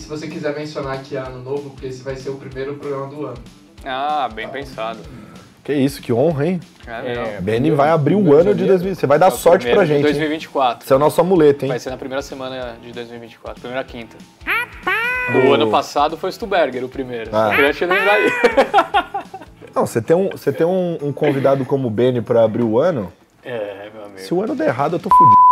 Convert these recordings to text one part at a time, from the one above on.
Se você quiser mencionar que é ano novo, porque esse vai ser o primeiro programa do ano. Ah, bem pensado. Que isso, que honra, hein? É, Beni vai abrir o ano de 2020. Você vai dar sorte pra gente. 2024. Esse é o nosso amuleto, hein? Vai ser na primeira semana de 2024, primeira quinta. O ano passado foi o Stuberger, o primeiro. Ah. Eu queria te lembrar aí. Não, você tem um convidado como o Beni pra abrir o ano. É, meu amigo. Se o ano der errado, eu tô fudido.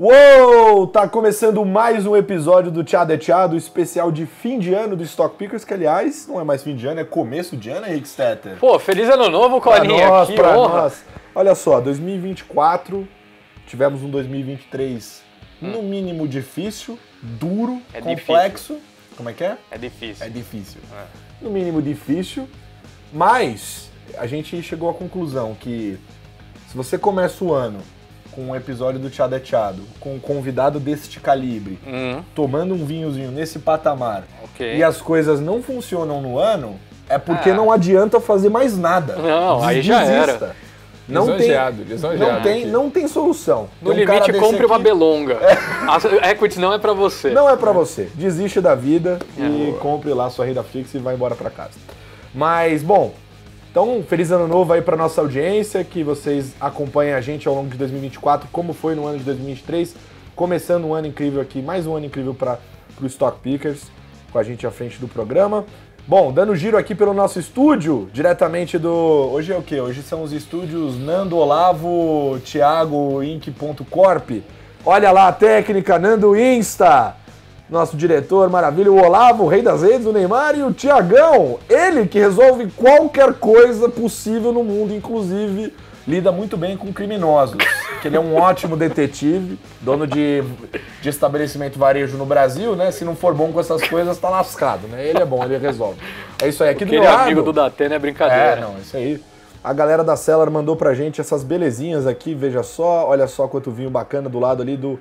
Uou! Tá começando mais um episódio do Tchado é Tchado, especial de fim de ano do Stock Pickers, que aliás, não é mais fim de ano, é começo de ano, Henrique Stetter. Pô, feliz ano novo, Pra Colinha. nós, Que pra honra. nós. Olha só, 2024, tivemos um 2023 no mínimo difícil, duro, É complexo. Como é que é? É difícil. É difícil. No mínimo difícil, mas a gente chegou à conclusão que se você começa o ano com um episódio do Tchado é Tchado, com um convidado deste calibre, tomando um vinhozinho nesse patamar, Ok. e as coisas não funcionam no ano, é porque não adianta fazer mais nada. Não, aí já era. Não tem solução. No Tem um cara limite, desse compre uma aqui, belonga. A equity não é pra você. não é pra você. Desiste da vida e compre lá sua renda fixa e vai embora pra casa. Mas, bom, então, feliz ano novo aí pra nossa audiência, que vocês acompanhem a gente ao longo de 2024, como foi no ano de 2023. Começando um ano incrível aqui, mais um ano incrível para o Stock Pickers, com a gente à frente do programa. Bom, dando giro aqui pelo nosso estúdio, diretamente do... Hoje é o quê? Hoje são os estúdios Nando Olavo, Thiago, Inc.corp. Olha lá a técnica, Nando Insta. Nosso diretor, maravilha, o Olavo, o rei das redes, o Neymar e o Thiagão. Ele que resolve qualquer coisa possível no mundo, inclusive lida muito bem com criminosos. Que ele é um ótimo detetive, dono de estabelecimento varejo no Brasil, né? Se não for bom com essas coisas, tá lascado, né? Ele é bom, ele resolve. É isso aí, aqui do meu Aquele lado... amigo do Datena é brincadeira. Não, isso aí. A galera da Cellar mandou pra gente essas belezinhas aqui, veja só, olha só quanto vinho bacana do lado ali do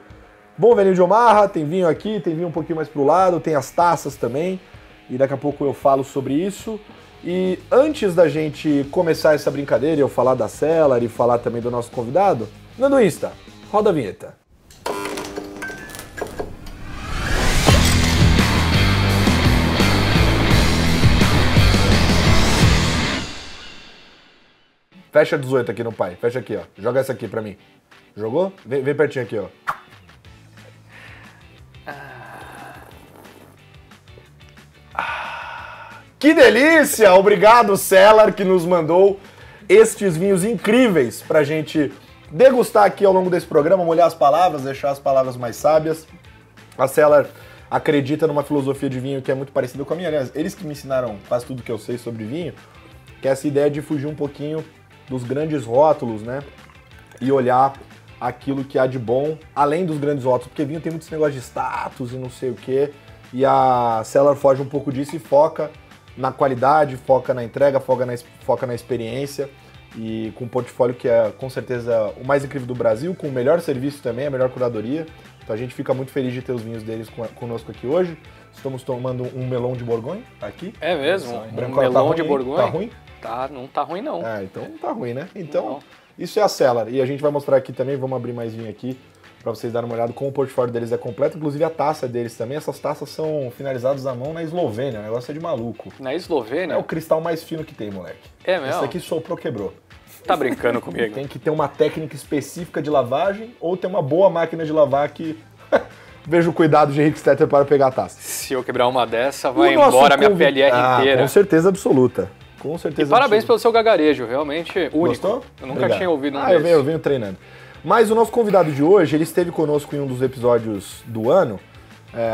Bom Velhinho de Omarra, tem vinho aqui, tem vinho um pouquinho mais pro lado, tem as taças também, e daqui a pouco eu falo sobre isso. E antes da gente começar essa brincadeira e eu falar da Cellar e falar também do nosso convidado, Nando Insta, roda a vinheta. Fecha 18 aqui no pai, fecha aqui, ó. Joga essa aqui pra mim. Jogou? Vem pertinho aqui, ó. Que delícia! Obrigado, Cellar, que nos mandou estes vinhos incríveis pra gente degustar aqui ao longo desse programa, molhar as palavras, deixar as palavras mais sábias. A Cellar acredita numa filosofia de vinho que é muito parecida com a minha. Aliás, eles que me ensinaram quase tudo que eu sei sobre vinho, que é essa ideia de fugir um pouquinho dos grandes rótulos, né? E olhar aquilo que há de bom, além dos grandes rótulos, porque vinho tem muitos negócios de status e não sei o quê, e a Cellar foge um pouco disso e foca na qualidade, foca na entrega, foca na experiência, e com um portfólio que é com certeza o mais incrível do Brasil, com o melhor serviço também, a melhor curadoria. Então a gente fica muito feliz de ter os vinhos deles conosco aqui hoje. Estamos tomando um Melon de Borgonha aqui. É mesmo? Branco, Um melão tá de ruim? Borgonha? Tá ruim? Não tá ruim não. Então não tá ruim, né? Então, Não. isso é a Cellar. E a gente vai mostrar aqui também, vamos abrir mais vinho aqui, pra vocês darem uma olhada como o portfólio deles é completo, inclusive a taça deles também. Essas taças são finalizadas à mão na Eslovênia, o negócio é de maluco. Na Eslovênia? É o cristal mais fino que tem, moleque. É mesmo? Esse aqui soprou, quebrou. Tá brincando comigo? Tem que ter uma técnica específica de lavagem ou ter uma boa máquina de lavar que... Vejo o cuidado de Henrique Stetter para pegar a taça. Se eu quebrar uma dessa, vai O nosso embora a minha convi- PLR inteira. Com certeza absoluta. Com certeza E parabéns absoluta. pelo seu gagarejo, realmente único. Gostou? Eu nunca Obrigado. tinha ouvido um eu venho treinando. Mas o nosso convidado de hoje, ele esteve conosco em um dos episódios do ano,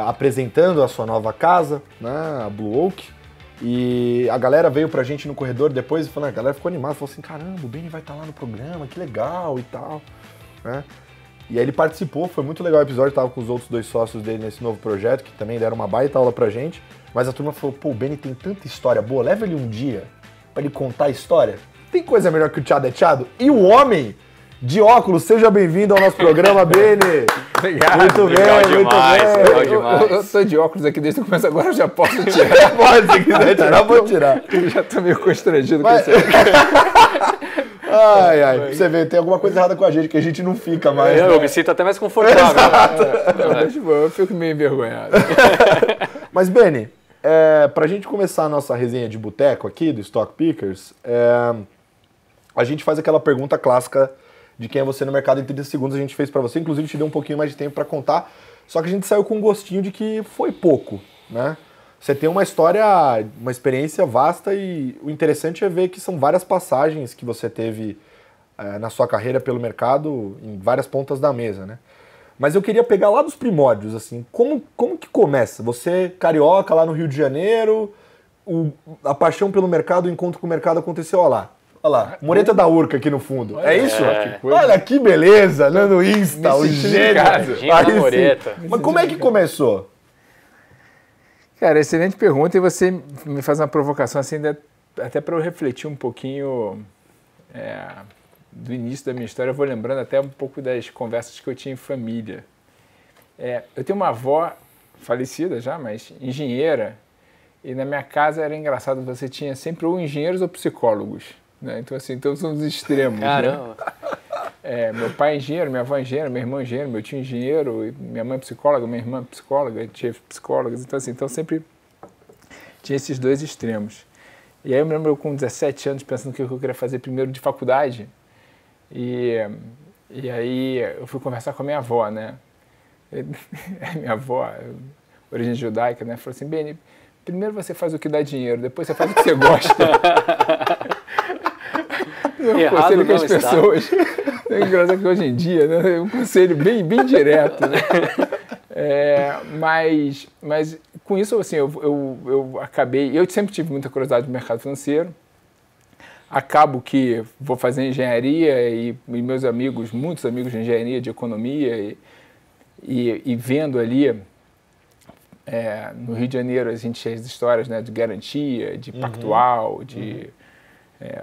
apresentando a sua nova casa, né, a Blue Oak. E a galera veio pra gente no corredor depois e falou, a galera ficou animada, falou assim, caramba, o Beni vai estar lá no programa, que legal e tal, né? E aí ele participou, foi muito legal o episódio, tava com os outros dois sócios dele nesse novo projeto, que também deram uma baita aula pra gente, mas a turma falou, pô, o Beni tem tanta história boa, leva ele um dia pra ele contar a história. Tem coisa melhor que o Tchado é Tchado? E o homem de óculos, seja bem-vindo ao nosso programa, Beni! Obrigado. Muito bem, Legal muito demais, bem! legal demais. Eu tô de óculos aqui desde o começo, agora eu já posso tirar. Pode, se quiser tirar, vou tirar. Eu já tô meio constrangido Mas- com isso aí. Pra você ver, tem alguma coisa errada com a gente, que a gente não fica mais. Eu me sinto até mais confortável. Eu fico meio envergonhado. Mas, Benny, pra gente começar a nossa resenha de boteco aqui, do Stock Pickers, a gente faz aquela pergunta clássica de quem é você no mercado em 30 segundos. A gente fez pra você, inclusive te deu um pouquinho mais de tempo pra contar, só que a gente saiu com um gostinho de que foi pouco, né? Você tem uma história, uma experiência vasta e o interessante é ver que são várias passagens que você teve na sua carreira pelo mercado em várias pontas da mesa, né? Mas eu queria pegar lá dos primórdios, assim, como que começa? Você, carioca, lá no Rio de Janeiro, a paixão pelo mercado, o encontro com o mercado aconteceu, olha lá, Mureta da Urca aqui no fundo. É isso? Olha que beleza, né, no Insta, o gênio. Mas como é que começou? Cara, excelente pergunta, e você me faz uma provocação assim, até para eu refletir um pouquinho do início da minha história. Eu vou lembrando até um pouco das conversas que eu tinha em família. Eu tenho uma avó falecida já, mas engenheira, e na minha casa era engraçado, você tinha sempre ou engenheiros ou psicólogos, né? Então assim, então são os extremos. Caramba! Né? Meu pai é engenheiro, minha avó é engenheira, meu irmão é engenheiro, meu tio é engenheiro, minha mãe é psicóloga, minha irmã é psicóloga, tia psicólogas, então assim, então sempre tinha esses dois extremos. E aí eu me lembro com 17 anos pensando que eu queria fazer primeiro de faculdade, e aí eu fui conversar com a minha avó, né? Minha avó, origem judaica, né? Falou assim, Benny, primeiro você faz o que dá dinheiro, depois você faz o que você gosta. Um conselho que as pessoas... É engraçado que hoje em dia, né, é um conselho bem direto, né? Mas com isso, assim, eu acabei... Eu sempre tive muita curiosidade no mercado financeiro. Acabo que vou fazer engenharia e meus amigos, muitos amigos de engenharia, de economia, e vendo ali... no Rio de Janeiro, a gente tinha as histórias, né, de garantia, de Pactual, de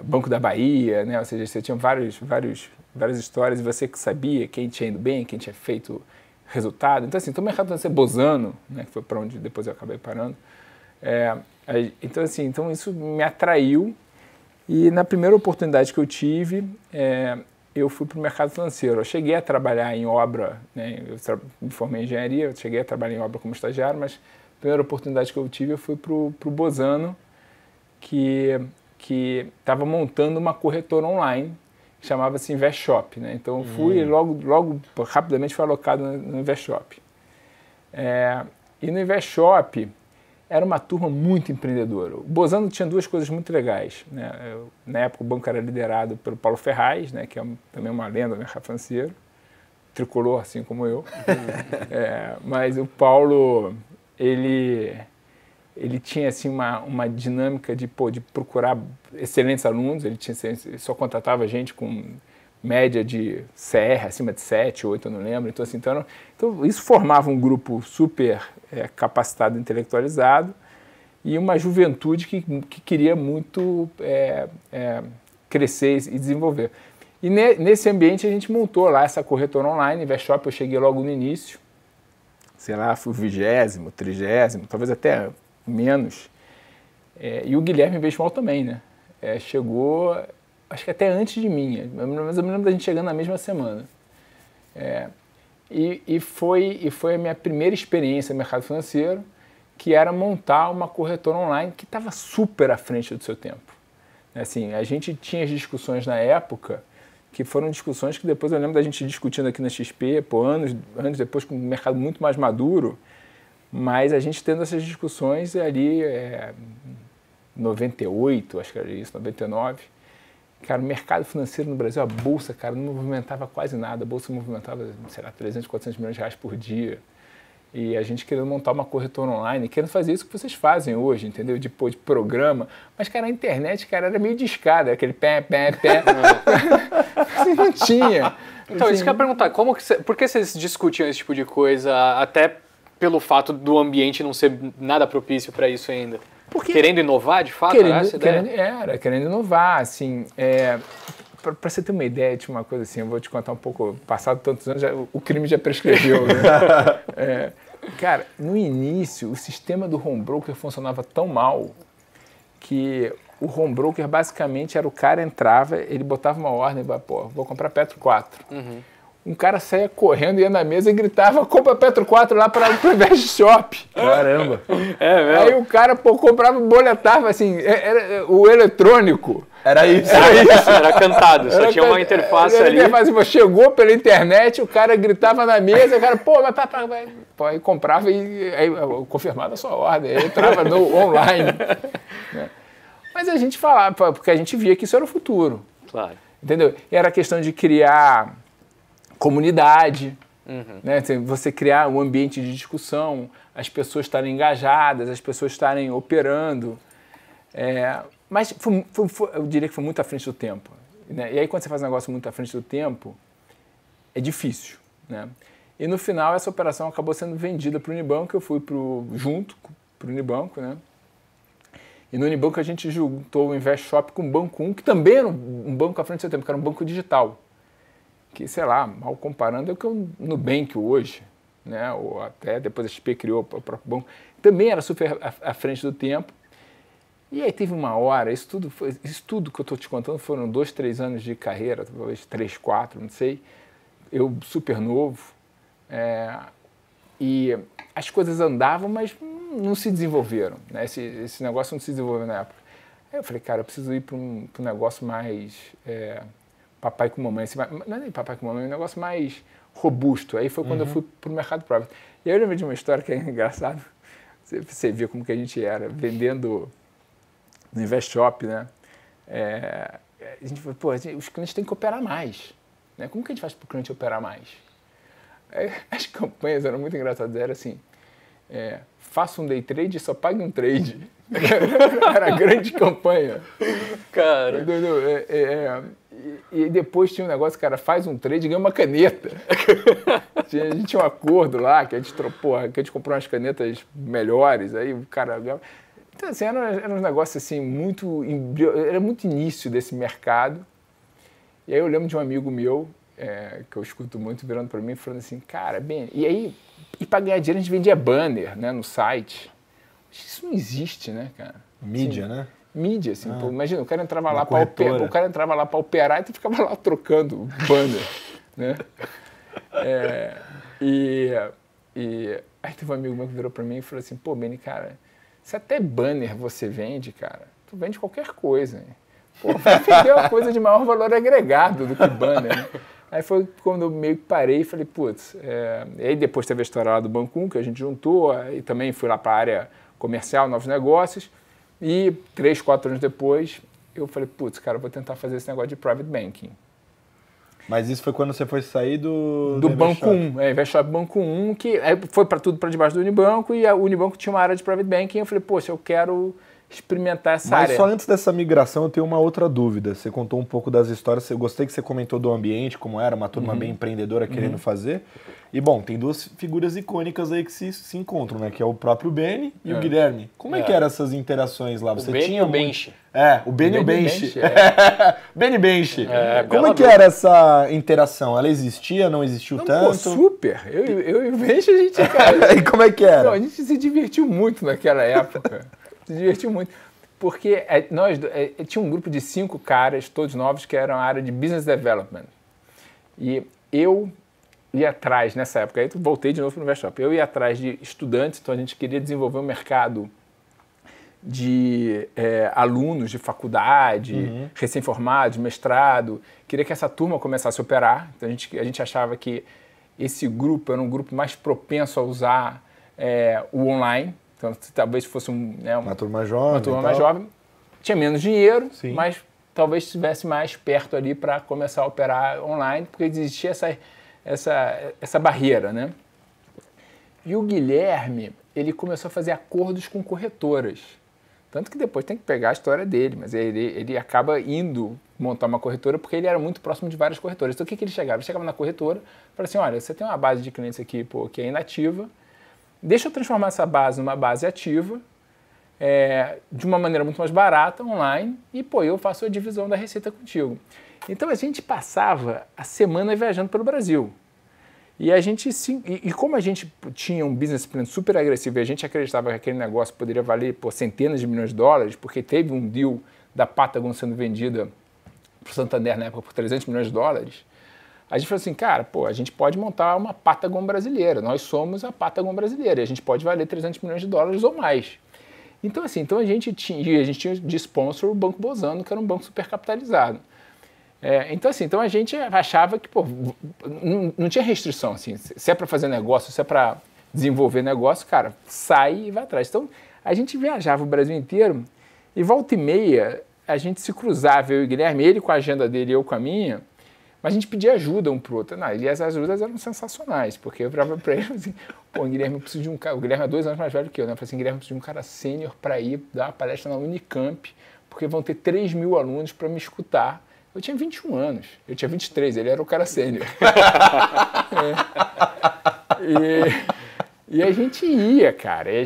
Banco da Bahia, né? Ou seja, você tinha várias histórias e você que sabia quem tinha ido bem, quem tinha feito resultado. Então, assim, o mercado financeiro Bozano, né, que foi para onde depois eu acabei parando. Então, assim, então isso me atraiu e na primeira oportunidade que eu tive, eu fui para o mercado financeiro. Eu cheguei a trabalhar em obra, né, eu me formei em engenharia, eu cheguei a trabalhar em obra como estagiário, mas a primeira oportunidade que eu tive, eu fui para o Bozano, que estava montando uma corretora online, que chamava-se InvestShop, né? Então eu fui logo rapidamente fui alocado no InvestShop. E no InvestShop era uma turma muito empreendedora. O Bozano tinha duas coisas muito legais, né? Na época o banco era liderado pelo Paulo Ferraz, né? Que é também uma lenda do mercado financeiro, tricolor assim como eu. Mas o Paulo, ele tinha assim uma dinâmica de procurar excelentes alunos. Ele só contratava gente com média de CR acima de 7, 8, eu não lembro. Então, assim, então isso formava um grupo super capacitado, intelectualizado, e uma juventude que queria muito crescer e desenvolver. E nesse ambiente a gente montou lá essa corretora online, InvestShop. Eu cheguei logo no início, sei lá, fui o 20º, 30º, talvez até menos. E o Guilherme Vesmal também, né? Chegou, acho que até antes de mim, mas eu me lembro da gente chegando na mesma semana. E foi a minha primeira experiência no mercado financeiro, que era montar uma corretora online que estava super à frente do seu tempo. Assim, a gente tinha as discussões na época, que foram discussões que depois eu lembro da gente discutindo aqui na XP, anos depois, com um mercado muito mais maduro, mas a gente tendo essas discussões ali, 98, acho que era isso, 99. Cara, o mercado financeiro no Brasil, a Bolsa, cara, não movimentava quase nada. A Bolsa movimentava, sei lá, 300, 400 milhões de reais por dia. E a gente querendo montar uma corretora online, querendo fazer isso que vocês fazem hoje, entendeu? De programa. Mas, cara, a internet, cara, era meio discada, aquele pé. Não tinha. Então, isso que eu ia perguntar, por que vocês discutiam esse tipo de coisa, até pelo fato do ambiente não ser nada propício para isso ainda? Querendo inovar, de fato, era essa ideia? Querendo inovar, assim, para você ter uma ideia, tinha uma coisa assim, eu vou te contar um pouco, passado tantos anos, o crime já prescreveu, né? Cara, no início, o sistema do home broker funcionava tão mal que o home broker basicamente era o cara entrava, ele botava uma ordem, pô, vou comprar Petro 4. Um cara saía correndo, ia na mesa e gritava, compra Petro 4 lá para o Invest Shop. Caramba. Aí o cara, pô, comprava, boletava, assim, era o eletrônico. Era isso. Era cantado, só tinha uma interface ali. Chegou pela internet, o cara gritava na mesa, o cara, pô, mas pô, aí comprava e aí confirmava a sua ordem, aí entrava no online. Né? Mas a gente falava, porque a gente via que isso era o futuro. Claro. Entendeu? E era questão de criar comunidade, né? Você criar um ambiente de discussão, as pessoas estarem engajadas, as pessoas estarem operando. Mas eu diria que foi muito à frente do tempo. Né? E aí quando você faz um negócio muito à frente do tempo, é difícil. Né? E no final essa operação acabou sendo vendida para o Unibanco, eu fui junto para o Unibanco, né? E no Unibanco a gente juntou o Invest Shop com o Banco 1, que também era um banco à frente do seu tempo, que era um banco digital. Que, sei lá, mal comparando, é o que o Nubank hoje, né? Ou até depois a XP criou o próprio banco. Também era super à frente do tempo. E aí teve uma hora, isso tudo que eu estou te contando foram 2, 3 anos de carreira, talvez 3, 4, não sei. Eu super novo. E as coisas andavam, mas não se desenvolveram. Né? Esse negócio não se desenvolveu na época. Aí eu falei, cara, eu preciso ir para um negócio mais papai com mamãe. Não é nem papai com mamãe, é um negócio mais robusto. Aí foi quando eu fui para o mercado private. E aí eu lembro de uma história que é engraçada. Você via como que a gente era, vendendo no Invest Shop, né? A gente falou, pô, os clientes têm que operar mais. Né? Como que a gente faz para o cliente operar mais? As campanhas eram muito engraçadas, era assim, faça um day trade e só pague um trade. Era a grande campanha. Cara. E depois tinha um negócio, cara, faz um trade e ganha uma caneta. A gente tinha um acordo lá, que a gente comprou umas canetas melhores, aí o cara ganhava. Então, assim, era um negócio assim, era muito início desse mercado. E aí eu lembro de um amigo meu, que eu escuto muito, virando para mim, falando assim, cara, bem, e para ganhar dinheiro a gente vendia banner, né, no site. Isso não existe, né, cara? Mídia, assim, né? Mídia, assim, pô, imagina, o cara entrava lá para operar e tu ficava lá trocando banner, né? E aí teve um amigo meu que virou para mim e falou assim, pô, Beni, cara, se até banner você vende, cara, tu vende qualquer coisa, hein? Pô, vai vender uma coisa de maior valor agregado do que banner, né? Aí foi quando eu meio que parei e falei, putz, e aí depois teve a história lá do Banco 1, que a gente juntou, e também fui lá para a área comercial, novos negócios, e 3, 4 anos depois, eu falei, putz, cara, eu vou tentar fazer esse negócio de private banking. Mas isso foi quando você foi sair do Banco 1, Invest Shop Banco 1, que aí foi para tudo para debaixo do Unibanco, e o Unibanco tinha uma área de private banking, e eu falei, poxa, eu quero experimentar essa área. Mas só antes dessa migração eu tenho uma outra dúvida. Você contou um pouco das histórias, eu gostei que você comentou do ambiente, como era, uma turma bem empreendedora querendo fazer. E bom, tem duas figuras icônicas aí que se encontram, né? Que é o próprio Beni e o Guilherme. Como é que eram essas interações lá? Você tinha o Bench. O Beni e o Bench. Beni Bench. Como é que boa. era essa interação? Ela existia, não existiu tanto? Pô, super. Eu e o Bench, a gente, cara... E como é que era? Não, a gente se divertiu muito naquela época. Se divertiu muito. Porque tinha um grupo de 5 caras, todos novos, que eram a área de Business Development. E eu ia atrás, nessa época, aí voltei de novo para o Invest Shop, eu ia atrás de estudantes, então a gente queria desenvolver um mercado de alunos de faculdade, recém-formados, mestrado, queria que essa turma começasse a operar, então a gente achava que esse grupo era um grupo mais propenso a usar o online, então talvez fosse uma turma jovem. Uma turma mais jovem, tinha menos dinheiro, sim, mas talvez estivesse mais perto ali para começar a operar online, porque existia essa barreira, né? E o Guilherme, ele começou a fazer acordos com corretoras. Tanto que depois tem que pegar a história dele, mas ele acaba indo montar uma corretora porque ele era muito próximo de várias corretoras. Então o que ele chegava? Ele chegava na corretora e falava assim, olha, você tem uma base de clientes aqui que é inativa, deixa eu transformar essa base numa base ativa, de uma maneira muito mais barata, online, e eu faço a divisão da receita contigo. Então a gente passava a semana viajando pelo Brasil. E como a gente tinha um business plan super agressivo e a gente acreditava que aquele negócio poderia valer por centenas de milhões de dólares, porque teve um deal da Patagon sendo vendida para o Santander na época por 300 milhões de dólares, a gente falou assim, cara, a gente pode montar uma Patagon brasileira, nós somos a Patagon brasileira, e a gente pode valer 300 milhões de dólares ou mais. Então, assim, a gente tinha de sponsor o Banco Bozano, que era um banco super capitalizado. Então a gente achava que não tinha restrição. Assim, se é para fazer negócio, se é para desenvolver negócio, cara, sai e vai atrás. Então a gente viajava o Brasil inteiro e volta e meia a gente se cruzava, eu e o Guilherme, ele com a agenda dele e eu com a minha, mas a gente pedia ajuda um pro outro. E as ajudas eram sensacionais, porque eu falava para ele assim, Guilherme, eu preciso de um cara. O Guilherme é 2 anos mais velho que eu, né? Eu falei assim, Guilherme, eu preciso de um cara sênior para ir dar uma palestra na Unicamp, porque vão ter 3 mil alunos para me escutar. Eu tinha 21 anos, eu tinha 23, ele era o cara sênior. E a gente ia, cara, e a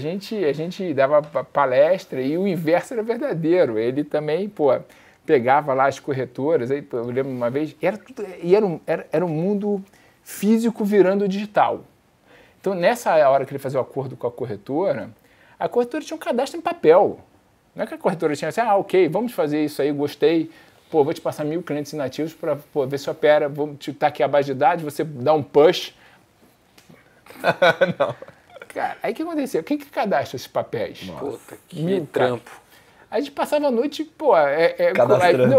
gente dava palestra e o inverso era verdadeiro. Ele também, pegava lá as corretoras, aí, eu lembro uma vez, era um mundo físico virando digital. Então, nessa hora que ele fazia o acordo com a corretora tinha um cadastro em papel. Não é que a corretora tinha assim, ok, vamos fazer isso aí, gostei. Vou te passar 1.000 clientes inativos para ver se opera, vou te dar aqui a base de dados, você dá um push. Não. Cara, aí o que aconteceu? Quem que cadastra esses papéis? Puta, que trampo. A gente passava a noite,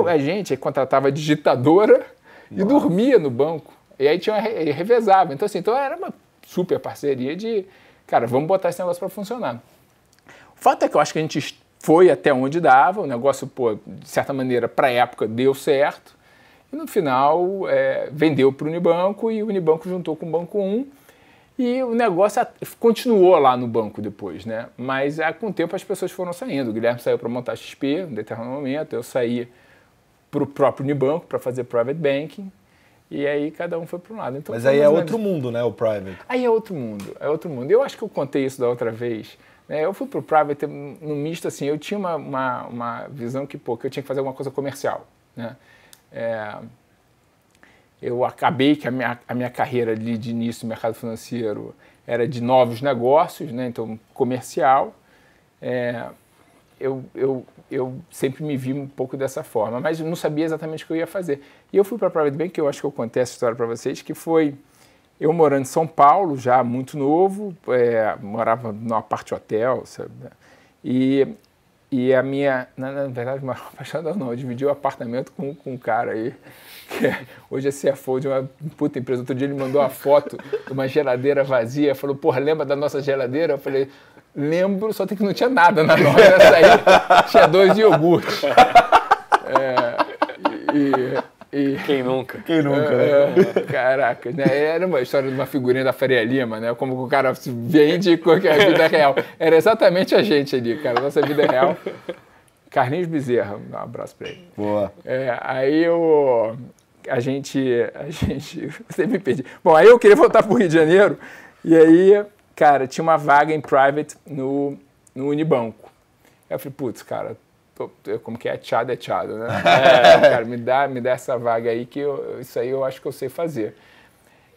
a gente contratava digitadora e dormia no banco. E aí revezava. Então era uma super parceria de, cara, vamos botar esse negócio para funcionar. O fato é que eu acho que a gente foi até onde dava, o negócio, de certa maneira, para a época, deu certo. E no final, vendeu para o Unibanco e o Unibanco juntou com o Banco 1. E o negócio continuou lá no banco depois, né? Mas com o tempo as pessoas foram saindo. O Guilherme saiu para montar XP, em determinado momento. Eu saí para o próprio Unibanco para fazer private banking. E aí cada um foi para um lado. Então, mas aí é outro mundo, né? O private. Aí é outro mundo. Eu acho que eu contei isso da outra vez. Eu fui para o private no misto, assim, eu tinha uma visão que eu tinha que fazer alguma coisa comercial, né? Eu acabei que a minha carreira ali de início no mercado financeiro era de novos negócios, né? Então comercial. Eu sempre me vi um pouco dessa forma, mas eu não sabia exatamente o que eu ia fazer. E eu fui para a Private Bank, que eu acho que eu contei essa história para vocês, que foi eu morando em São Paulo, já muito novo, morava num apart hotel, sabe? E a minha, na verdade, eu dividi o apartamento com um cara aí, que hoje é CFO de uma puta empresa. Outro dia ele mandou uma foto de uma geladeira vazia, falou, lembra da nossa geladeira? Eu falei, lembro, só que não tinha nada na nossa, essa aí tinha 2 iogurtes. Quem nunca? Quem nunca, né? Caraca, né? Era uma história de uma figurinha da Faria Lima, né? Como o cara se vende com a vida real. Era exatamente a gente ali, cara. Nossa vida real. Carlinhos Bezerra, um abraço pra ele. Boa. Aí a gente... Você me perdi. Bom, aí eu queria voltar pro Rio de Janeiro. E aí, cara, tinha uma vaga em private no Unibanco. Aí eu falei, putz, cara... Como que é tchado, né? Cara, me dá essa vaga aí que isso aí eu acho que eu sei fazer.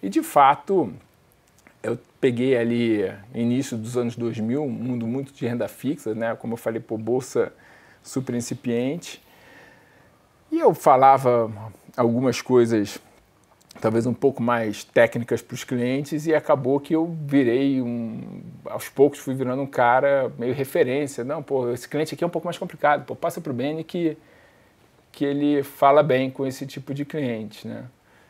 E, de fato, eu peguei ali, início dos anos 2000, um mundo muito de renda fixa, né? Como eu falei, bolsa super incipiente. E eu falava algumas coisas, talvez um pouco mais técnicas para os clientes, e acabou que eu virei aos poucos fui virando um cara meio referência. Não, esse cliente aqui é um pouco mais complicado, passa para o Beni que ele fala bem com esse tipo de cliente, né?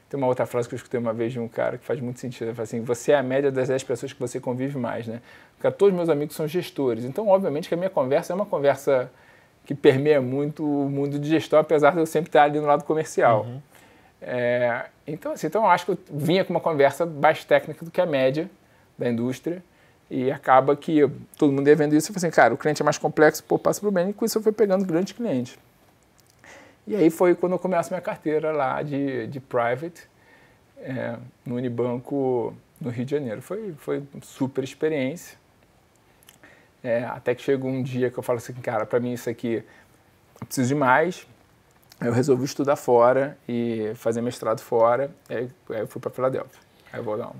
Tem uma outra frase que eu escutei uma vez de um cara que faz muito sentido, ele fala assim, você é a média das 10 pessoas que você convive mais, né? Porque todos meus amigos são gestores, então obviamente que a minha conversa é uma conversa que permeia muito o mundo de gestão, apesar de eu sempre estar ali no lado comercial. Uhum. Então eu acho que eu vinha com uma conversa mais técnica do que a média da indústria e acaba que todo mundo ia vendo isso e falou assim, cara, o cliente é mais complexo, passa para o bem, e com isso eu fui pegando grandes clientes. E aí foi quando eu começo minha carteira lá de private no Unibanco no Rio de Janeiro. Foi uma super experiência. Até que chegou um dia que eu falo assim, cara, para mim isso aqui eu preciso de mais. Eu resolvi estudar fora e fazer mestrado fora, aí eu fui para Filadélfia. Aí eu vou dar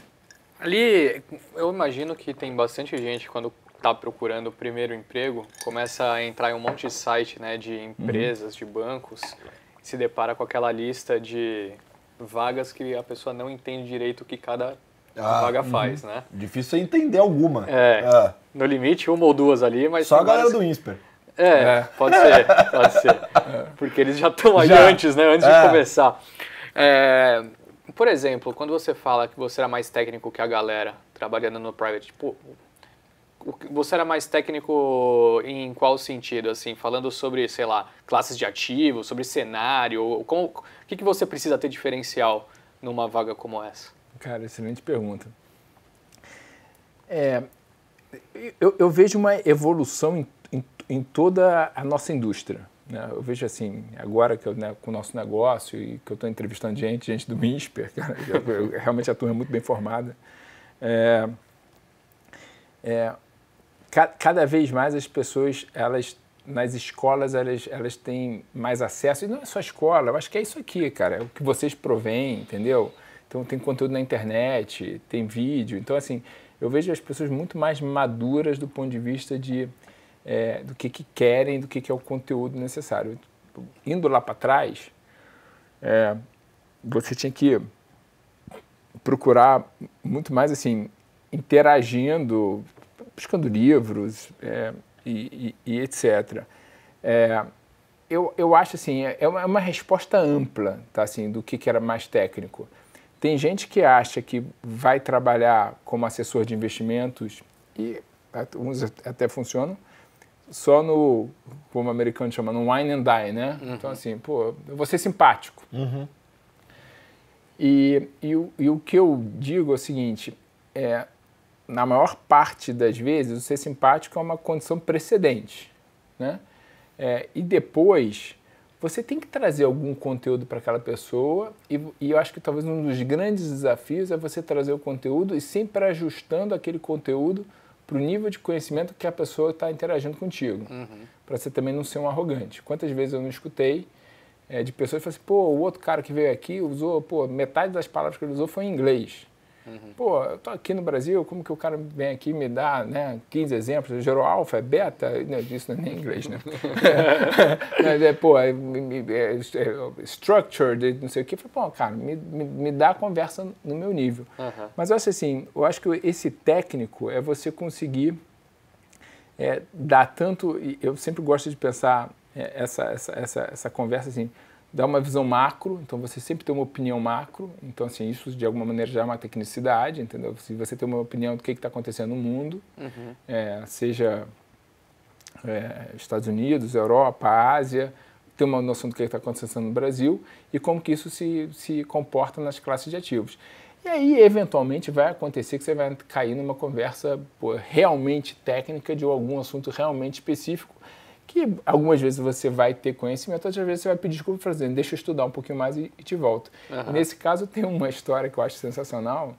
Ali, eu imagino que tem bastante gente quando está procurando o primeiro emprego, começa a entrar em um monte de site, né, de empresas, de bancos, e se depara com aquela lista de vagas que a pessoa não entende direito o que cada vaga faz, né? Difícil é entender alguma. No limite, uma ou duas ali, mas... Só a galera do INSPER. Pode ser. Porque eles já estão aí antes, né, antes de começar. Por exemplo, quando você fala que você era mais técnico que a galera trabalhando no private, tipo, você era mais técnico em qual sentido, assim, falando sobre, sei lá, classes de ativos, sobre cenário, o que você precisa ter diferencial numa vaga como essa? Cara, excelente pergunta. Eu vejo uma evolução em toda a nossa indústria. Né? Eu vejo assim, agora que com o nosso negócio e que eu estou entrevistando gente do INSPER, cara, realmente a turma é muito bem formada. Cada vez mais as pessoas, nas escolas, elas têm mais acesso. E não é só a escola, eu acho que é isso aqui, cara. É o que vocês provêm, entendeu? Então tem conteúdo na internet, tem vídeo. Então, assim, eu vejo as pessoas muito mais maduras do ponto de vista do que querem, do que é o conteúdo necessário. Indo lá para trás, você tinha que procurar muito mais, assim, interagindo, buscando livros e etc. Eu acho assim, é uma resposta ampla, tá, assim, do que era mais técnico. Tem gente que acha que vai trabalhar como assessor de investimentos, e uns até funcionam, só como o americano chama, no wine and dine, né? Então, assim, pô, eu vou ser simpático. E o que eu digo é o seguinte, na maior parte das vezes, o ser simpático é uma condição precedente, né? E depois, você tem que trazer algum conteúdo para aquela pessoa e eu acho que talvez um dos grandes desafios é você trazer o conteúdo e sempre ajustando aquele conteúdo para o nível de conhecimento que a pessoa está interagindo contigo, para você também não ser um arrogante. Quantas vezes eu não escutei de pessoas que falam assim, pô, o outro cara que veio aqui usou, pô, metade das palavras que ele usou foi em inglês. Pô, eu tô aqui no Brasil, como que o cara vem aqui e me dá, né, 15 exemplos, gerou alfa, beta, isso não é nem inglês, né? Pô, structured, não sei o quê. Eu falei, pô, cara, me dá a conversa no meu nível. Mas eu acho assim, eu acho que esse técnico é você conseguir dar tanto, eu sempre gosto de pensar essa conversa assim, dá uma visão macro, então você sempre tem uma opinião macro, então assim, isso de alguma maneira já é uma tecnicidade, entendeu? Se você tem uma opinião do que está acontecendo no mundo, seja Estados Unidos, Europa, Ásia, ter uma noção do que está acontecendo no Brasil e como que isso se comporta nas classes de ativos. E aí, eventualmente, vai acontecer que você vai cair numa conversa realmente técnica de algum assunto realmente específico, que algumas vezes você vai ter conhecimento, outras vezes você vai pedir desculpa fazendo, deixa eu estudar um pouquinho mais e te volto. Nesse caso, tem uma história que eu acho sensacional,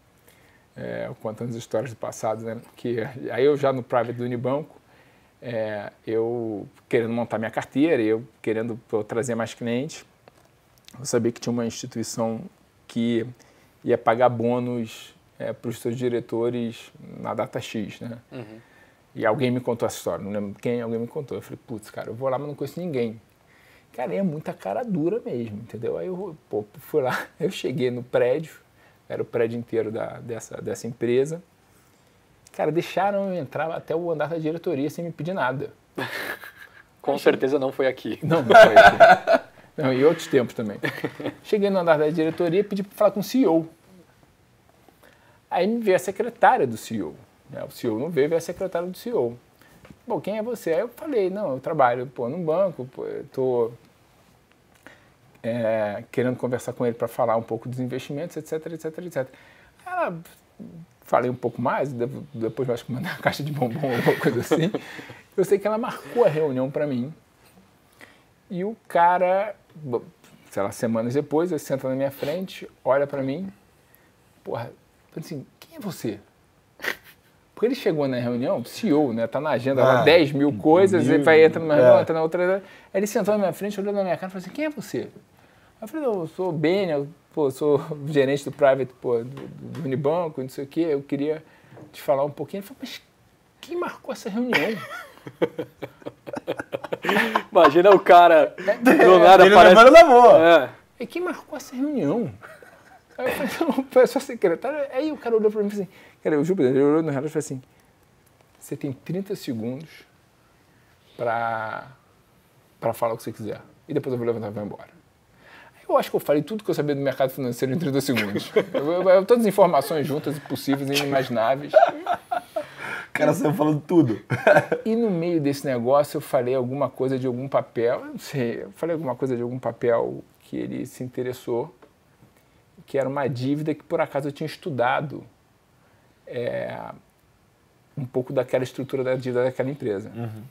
contando as histórias do passado, né? Que aí eu já no private do Unibanco, eu querendo montar minha carteira, eu querendo trazer mais clientes, eu sabia que tinha uma instituição que ia pagar bônus para os seus diretores na data X, né? E alguém me contou essa história, não lembro quem, alguém me contou. Eu falei, putz, cara, eu vou lá, mas não conheço ninguém. Cara, é muita cara dura mesmo, entendeu? Aí eu fui lá, eu cheguei no prédio, era o prédio inteiro dessa empresa. Cara, deixaram eu entrar até o andar da diretoria sem me pedir nada. Com certeza não foi aqui. Não foi aqui. Não, e outros tempos também. Cheguei no andar da diretoria e pedi para falar com o CEO. Aí me veio a secretária do CEO. O CEO não veio a secretária do CEO. Bom, quem é você? Aí eu falei, não, eu trabalho num banco, estou querendo conversar com ele para falar um pouco dos investimentos, etc, etc, etc. Ela, falei um pouco mais, depois eu acho que mandei uma caixa de bombom ou alguma coisa assim. Eu sei que ela marcou a reunião para mim e o cara, sei lá, semanas depois, ele senta na minha frente, olha para mim, porra, assim, quem é você? Porque ele chegou na reunião, CEO, né? Tá na agenda lá 10 mil coisas, ele vai entrar numa reunião, entra na outra. Aí ele sentou na minha frente, olhou na minha cara e falou assim, quem é você? Eu falei, eu sou o Beni, pô, sou gerente do private, pô, do Unibanco, não sei o quê, eu queria te falar um pouquinho. Ele falou, mas quem marcou essa reunião? Imagina o cara do nada Ele aparece... levando na boa. E quem marcou essa reunião? Aí eu falei, não, foi a sua secretária. Aí o cara olhou pra mim e falou assim, cara, eu juro, ele olhou no relógio e falou assim, você tem 30 segundos pra falar o que você quiser. E depois eu vou levantar e vou embora. Eu acho que eu falei tudo que eu sabia do mercado financeiro em 30 segundos. Todas as informações juntas, possíveis e inimagináveis. O cara saiu falando tudo. E no meio desse negócio eu falei alguma coisa de algum papel, eu não sei, eu falei alguma coisa de algum papel que ele se interessou, que era uma dívida que por acaso eu tinha estudado um pouco daquela estrutura da dívida daquela empresa. Uhum.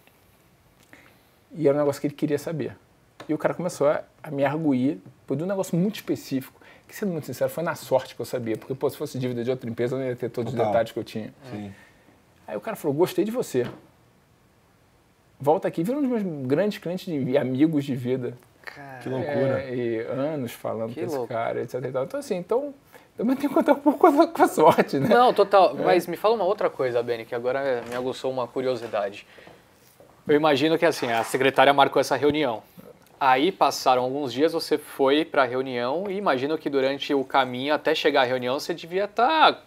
E era um negócio que ele queria saber. E o cara começou a me arguir por um negócio muito específico, que, sendo muito sincero, foi na sorte que eu sabia, porque pô, se fosse dívida de outra empresa eu não ia ter todos os detalhes que eu tinha. Sim. Aí o cara falou, gostei de você. Volta aqui, vira um dos meus grandes clientes e amigos de vida. Que loucura. E anos falando Que com esse louco. cara, etc. E tal. Então, assim, também tem que contar um pouco com a sorte, né? Não, total. Mas me fala uma outra coisa, Beni, que agora me aguçou uma curiosidade. Eu imagino que assim, a secretária marcou essa reunião. Aí passaram alguns dias, você foi para a reunião e imagino que durante o caminho até chegar à reunião você devia estar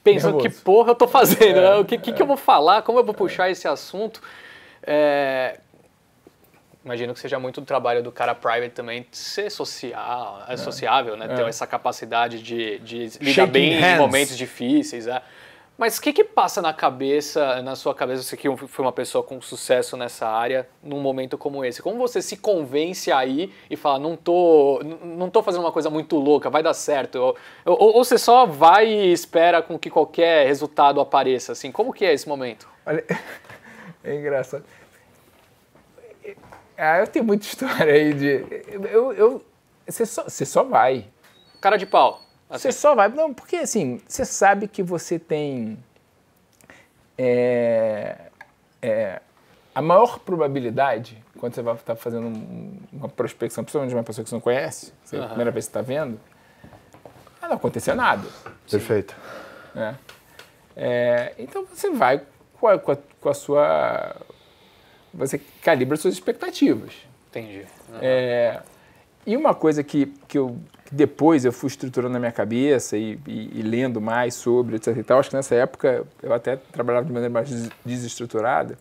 pensando nervoso. Que porra eu tô fazendo, né? O que eu vou falar, como eu vou puxar esse assunto. Imagino que seja muito do trabalho do cara private também ser sociável, né? Ter essa capacidade de lidar Shaking bem em hands. momentos difíceis. Mas o que passa na sua cabeça, você que foi uma pessoa com sucesso nessa área, num momento como esse? Como você se convence aí e fala, não tô fazendo uma coisa muito louca, vai dar certo? Ou você só vai e espera com que qualquer resultado apareça? Assim, como que é esse momento? Olha, é engraçado. Eu tenho muita história aí de... Você só vai. Cara de pau. Assim. Você só vai. Não, porque assim, você sabe que você tem a maior probabilidade, quando você vai estar fazendo uma prospecção, principalmente de uma pessoa que você não conhece, é a primeira vez que você está vendo, não acontecer nada. Perfeito. Né? Então você vai com a sua... Você calibra as suas expectativas. Entendi. E uma coisa que depois eu fui estruturando na minha cabeça e lendo mais sobre, etc. e tal, acho que nessa época eu até trabalhava de maneira mais desestruturada,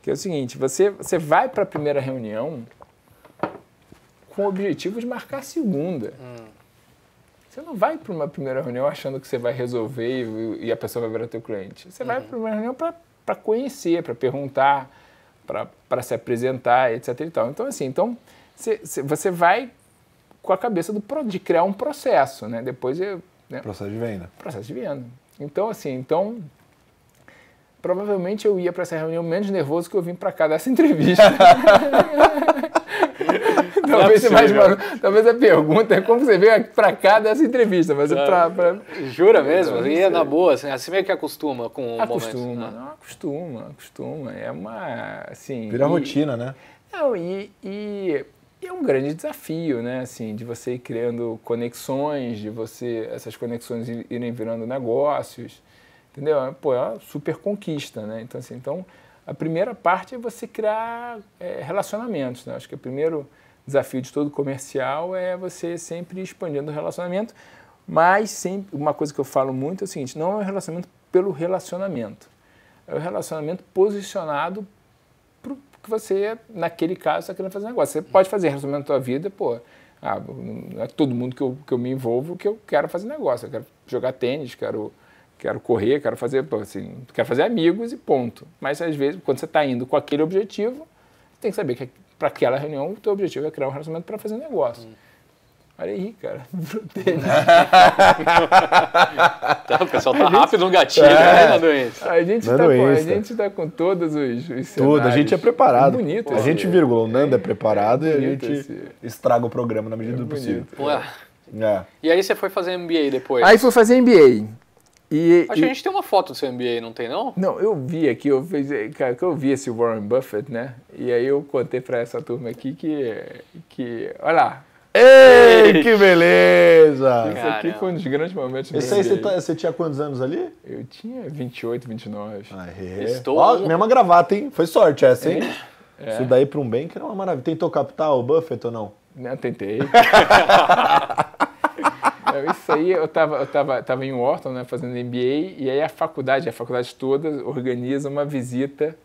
que é o seguinte, você vai para a primeira reunião com o objetivo de marcar a segunda. Você não vai para uma primeira reunião achando que você vai resolver e a pessoa vai virar teu cliente. Você vai para a primeira reunião para conhecer, para perguntar, para se apresentar, etc. e tal. Então, assim, você vai com a cabeça de criar um processo, né? Depois Processo de venda. Processo de venda. Então, assim, provavelmente eu ia para essa reunião menos nervoso que eu vim para cá dessa entrevista. Talvez a pergunta é como você veio para cá dessa entrevista, mas Jura mesmo? Ia na boa, assim meio que acostuma com o momento. Não, acostuma. É uma, assim... Vira rotina, né? Não, e é um grande desafio, né? Assim, de você ir criando conexões, essas conexões irem virando negócios, entendeu? Pô, é uma super conquista, né? Então, assim, a primeira parte é você criar relacionamentos, né? Acho que o primeiro desafio de todo comercial é você sempre expandindo o relacionamento, mas sempre, uma coisa que eu falo muito é o seguinte, não é um relacionamento pelo relacionamento, é um relacionamento posicionado que você, naquele caso, está querendo fazer negócio. Você pode fazer relacionamento da tua vida, não é todo mundo que eu me envolvo que eu quero fazer negócio. Eu quero jogar tênis, quero correr, quero fazer amigos e ponto. Mas, às vezes, quando você está indo com aquele objetivo, você tem que saber que para aquela reunião o teu objetivo é criar um relacionamento para fazer negócio. Olha aí, cara. O pessoal tá rápido no gatilho, né, Naduins? A gente tá com todos os cenários. Tudo, a gente é preparado. É bonito. A gente, vírgula, o Nando é preparado e a gente esse... estraga o programa na medida do possível. E aí você foi fazer MBA depois? Aí fui fazer MBA. Acho que a gente tem uma foto do seu MBA, não tem não? Não, eu vi aqui, eu vi esse Warren Buffett, né? E aí eu contei pra essa turma aqui que olha lá. Ei! Ai, que beleza! Isso aqui foi um dos grandes momentos do Esse aí NBA. você tinha quantos anos ali? Eu tinha 28, 29. Estou- Ó, mesma gravata, hein? Foi sorte essa, hein? É. Isso daí pra um banker é uma maravilha. Tentou captar o Buffett ou não? Não, tentei. Isso aí, eu tava em Wharton, né, fazendo MBA, e aí a faculdade toda organiza uma visita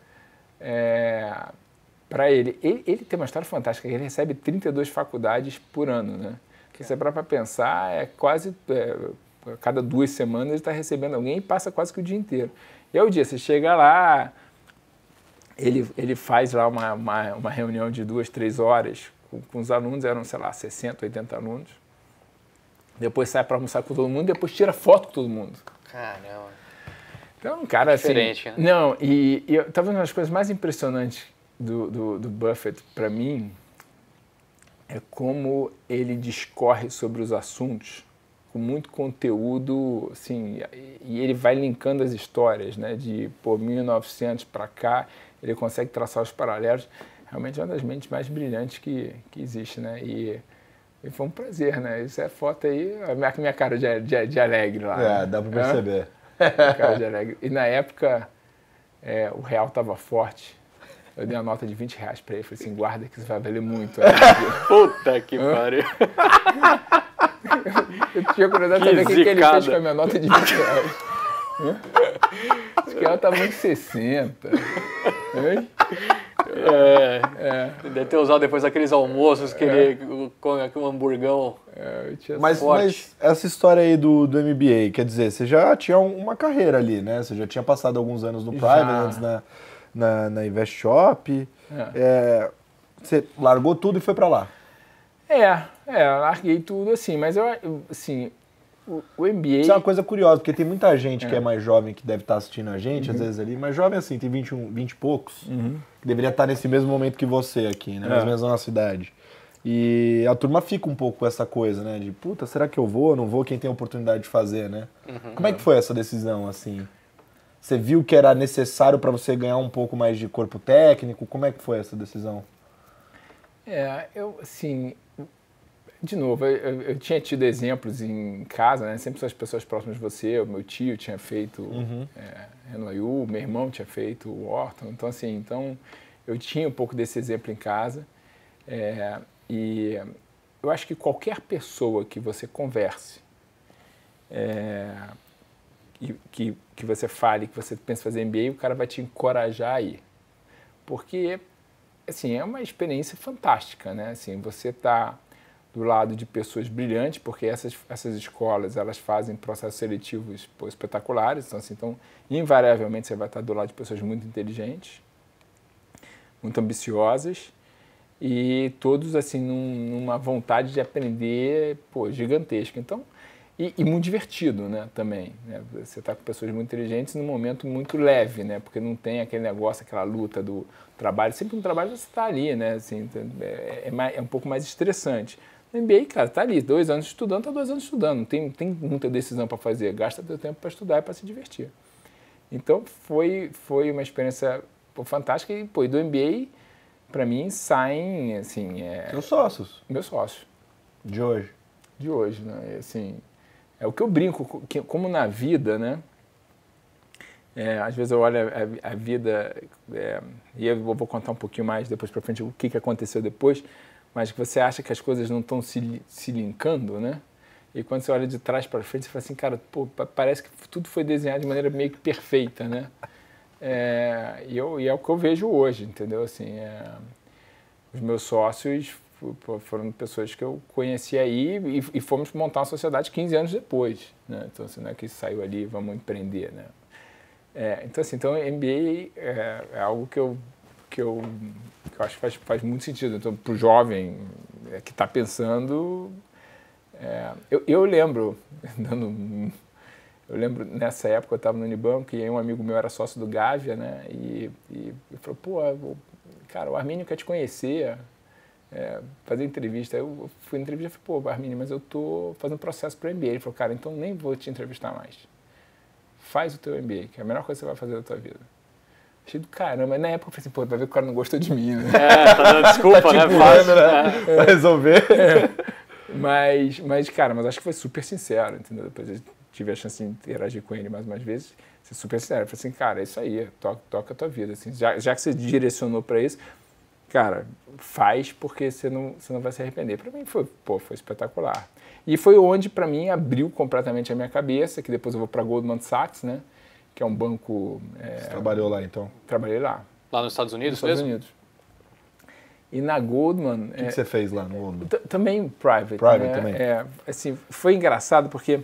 para ele. Ele tem uma história fantástica, ele recebe 32 faculdades por ano, né? Se você parar para pensar, é quase a cada 2 semanas ele está recebendo alguém e passa quase que o dia inteiro. E aí o dia, você chega lá, ele faz lá uma reunião de 2, 3 horas com os alunos, eram, sei lá, 60, 80 alunos. Depois sai para almoçar com todo mundo, depois tira foto com todo mundo. Caramba. Então, cara, assim... Diferente, né? Não, e talvez uma das coisas mais impressionantes do Buffett, para mim, é como ele discorre sobre os assuntos com muito conteúdo, assim, e ele vai linkando as histórias, né, de, 1900 para cá, ele consegue traçar os paralelos. Realmente é uma das mentes mais brilhantes que existe, né, e foi um prazer, né, isso é foto aí, a minha cara de alegre lá. Dá pra perceber. Minha cara de alegre. E na época, o real estava forte. Eu dei uma nota de R$20 para ele, falei assim, guarda que isso vai valer muito. Puta que pariu. Eu tinha curiosidade de saber o que ele fez com a minha nota de R$20. Acho que ela estava em 60. Deve ter usado depois aqueles almoços que ele come aqui um hamburgão. Mas essa história aí do MBA, quer dizer, você já tinha uma carreira ali, né? Você já tinha passado alguns anos no Private, antes na Invest Shop. Você largou tudo e foi pra lá. Eu larguei tudo assim, mas assim, o MBA... Isso é uma coisa curiosa, porque tem muita gente que é mais jovem que deve estar assistindo a gente, às vezes ali, mais jovem assim, tem 20 e poucos, que deveria estar nesse mesmo momento que você aqui, né? Mais ou menos na nossa idade. E a turma fica um pouco com essa coisa, né? De, puta, será que eu vou ou não vou? Quem tem a oportunidade de fazer, né? Como é que foi essa decisão, assim? Você viu que era necessário para você ganhar um pouco mais de corpo técnico? Como é que foi essa decisão? Assim... De novo, eu tinha tido exemplos em casa, né? Sempre são as pessoas próximas de você. O meu tio tinha feito NYU, meu irmão tinha feito Wharton. Então, assim, eu tinha um pouco desse exemplo em casa. E eu acho que qualquer pessoa que você converse, que você fale, que você pense em fazer MBA, o cara vai te encorajar a ir. Porque, assim, é uma experiência fantástica, né? Assim, você está do lado de pessoas brilhantes, porque essas escolas, elas fazem processos seletivos espetaculares, então, invariavelmente, você vai estar do lado de pessoas muito inteligentes, muito ambiciosas, e todos, assim, numa vontade de aprender, gigantesca. Então, e muito divertido, né, também. Né? Você está com pessoas muito inteligentes num momento muito leve, né, porque não tem aquele negócio, aquela luta do trabalho. Sempre no trabalho você está ali, né, assim, é um pouco mais estressante. No MBA, cara, tá ali, 2 anos estudando, tá 2 anos estudando, não tem muita decisão para fazer, gasta teu tempo para estudar e para se divertir. Então, foi uma experiência fantástica e, e do MBA, para mim, saem, assim... Teus sócios? Meus sócios. De hoje? De hoje, né, assim, é o que eu brinco, como na vida, né, às vezes eu olho a vida, e eu vou contar um pouquinho mais depois para frente o que aconteceu depois, mas que você acha que as coisas não estão se linkando, né? E quando você olha de trás para frente, você fala assim, cara, parece que tudo foi desenhado de maneira meio que perfeita, né? E é o que eu vejo hoje, entendeu? Assim, os meus sócios foram pessoas que eu conheci aí e fomos montar uma sociedade 15 anos depois, né? Então, assim, não é que saiu ali, vamos empreender, né? Então, assim, MBA é algo que eu acho que faz muito sentido. Então, para o jovem que está pensando... Eu lembro, nessa época, eu estava no Unibanco e aí um amigo meu era sócio do Gávea, né? E falou, cara, o Armínio quer te conhecer, fazer entrevista. Eu fui na entrevista e falei, Armínio, mas eu estou fazendo processo para o MBA. Ele falou, cara, então nem vou te entrevistar mais. Faz o teu MBA, que é a melhor coisa que você vai fazer da tua vida. Achei do caramba, mas na época eu falei assim, vai ver que o cara não gostou de mim, né? Tá dando desculpa, tá né? Fácil, né? Vai resolver. Mas, cara, mas acho que foi super sincero, entendeu? Depois eu tive a chance de interagir com ele mais umas vezes. Ser super sincero. Eu falei assim, cara, é isso aí, toca a tua vida. Assim, já que você direcionou para isso, cara, faz porque você não vai se arrepender. Para mim foi espetacular. E foi onde, para mim, abriu completamente a minha cabeça, que depois eu vou para Goldman Sachs, né? Que é um banco... Você trabalhou lá, então? Trabalhei lá. Lá nos Estados Unidos Nos Estados Unidos. E na Goldman... O que você fez lá no Goldman? Também private. Private né? também. Assim, foi engraçado porque,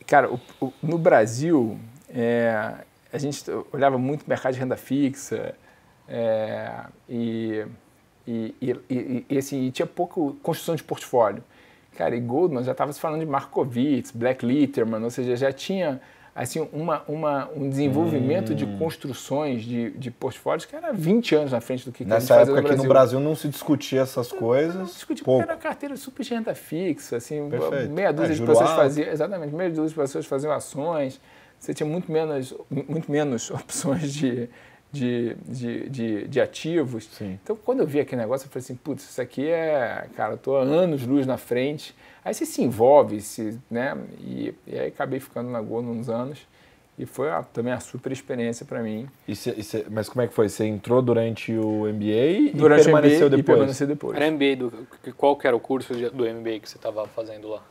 cara, no Brasil, a gente olhava muito mercado de renda fixa e tinha pouco construção de portfólio. Cara, e Goldman já estava se falando de Markowitz, Black Litterman, ou seja, já tinha assim, um desenvolvimento de construções de portfólios que era 20 anos na frente do que a gente fazia no Brasil. Nessa época aqui no Brasil não se discutia essas coisas. Não se discutia porque era carteira super de renda fixa, assim, Perfeito. meia dúzia de pessoas faziam, exatamente, meia dúzia de pessoas faziam ações, você tinha muito menos opções de ativos. Sim. Então, quando eu vi aquele negócio, eu falei assim, putz, isso aqui cara, eu tô há anos-luz na frente. Aí você se envolve, né? E aí acabei ficando na Goldman uns anos. E foi também uma super experiência para mim. Mas como é que foi? Você entrou durante o MBA durante e permaneceu depois? E permaneceu depois. Era MBA, qual que era o curso do MBA que você estava fazendo lá?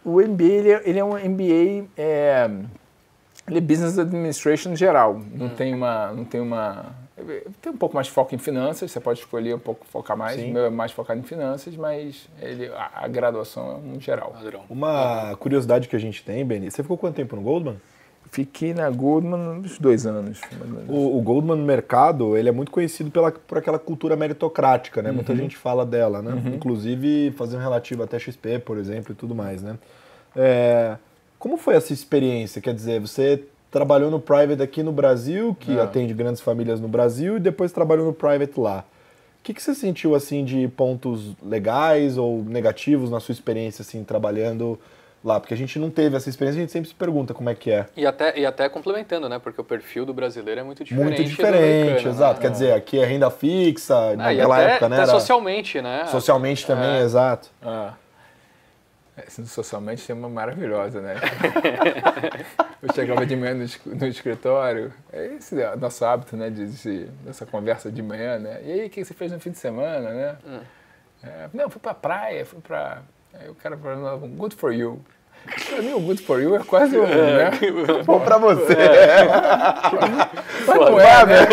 O MBA, ele é um MBA... Ele é Business Administration geral, não tem um pouco mais de foco em finanças, você pode escolher um pouco focar mais, Sim. o meu é mais focado em finanças, mas a graduação é um geral. Padrão. Uma curiosidade que a gente tem, Beni, você ficou quanto tempo no Goldman? Fiquei na Goldman uns 2 anos. O Goldman no mercado, ele é muito conhecido por aquela cultura meritocrática, né? Muita gente fala dela, né? Inclusive fazendo relativo até XP, por exemplo, e tudo mais, né? Como foi essa experiência? Quer dizer, você trabalhou no private aqui no Brasil, que atende grandes famílias no Brasil, e depois trabalhou no private lá. O que você sentiu assim de pontos legais ou negativos na sua experiência assim trabalhando lá? Porque a gente não teve essa experiência, a gente sempre se pergunta como é que é. E até complementando, né? Porque o perfil do brasileiro é muito diferente. Muito diferente, exato. Né? Quer dizer, aqui é renda fixa, naquela época, né? Até socialmente, né? Socialmente também, exato. Socialmente tem uma maravilhosa, né? Eu chegava de manhã no escritório, esse é o nosso hábito, né? Dessa conversa de manhã, né? E aí, o que você fez no fim de semana, né? Não, fui pra praia, Aí o cara falou, good for you. Pra mim, o good for you é quase um, né? Bom pra você. Mas não é, né?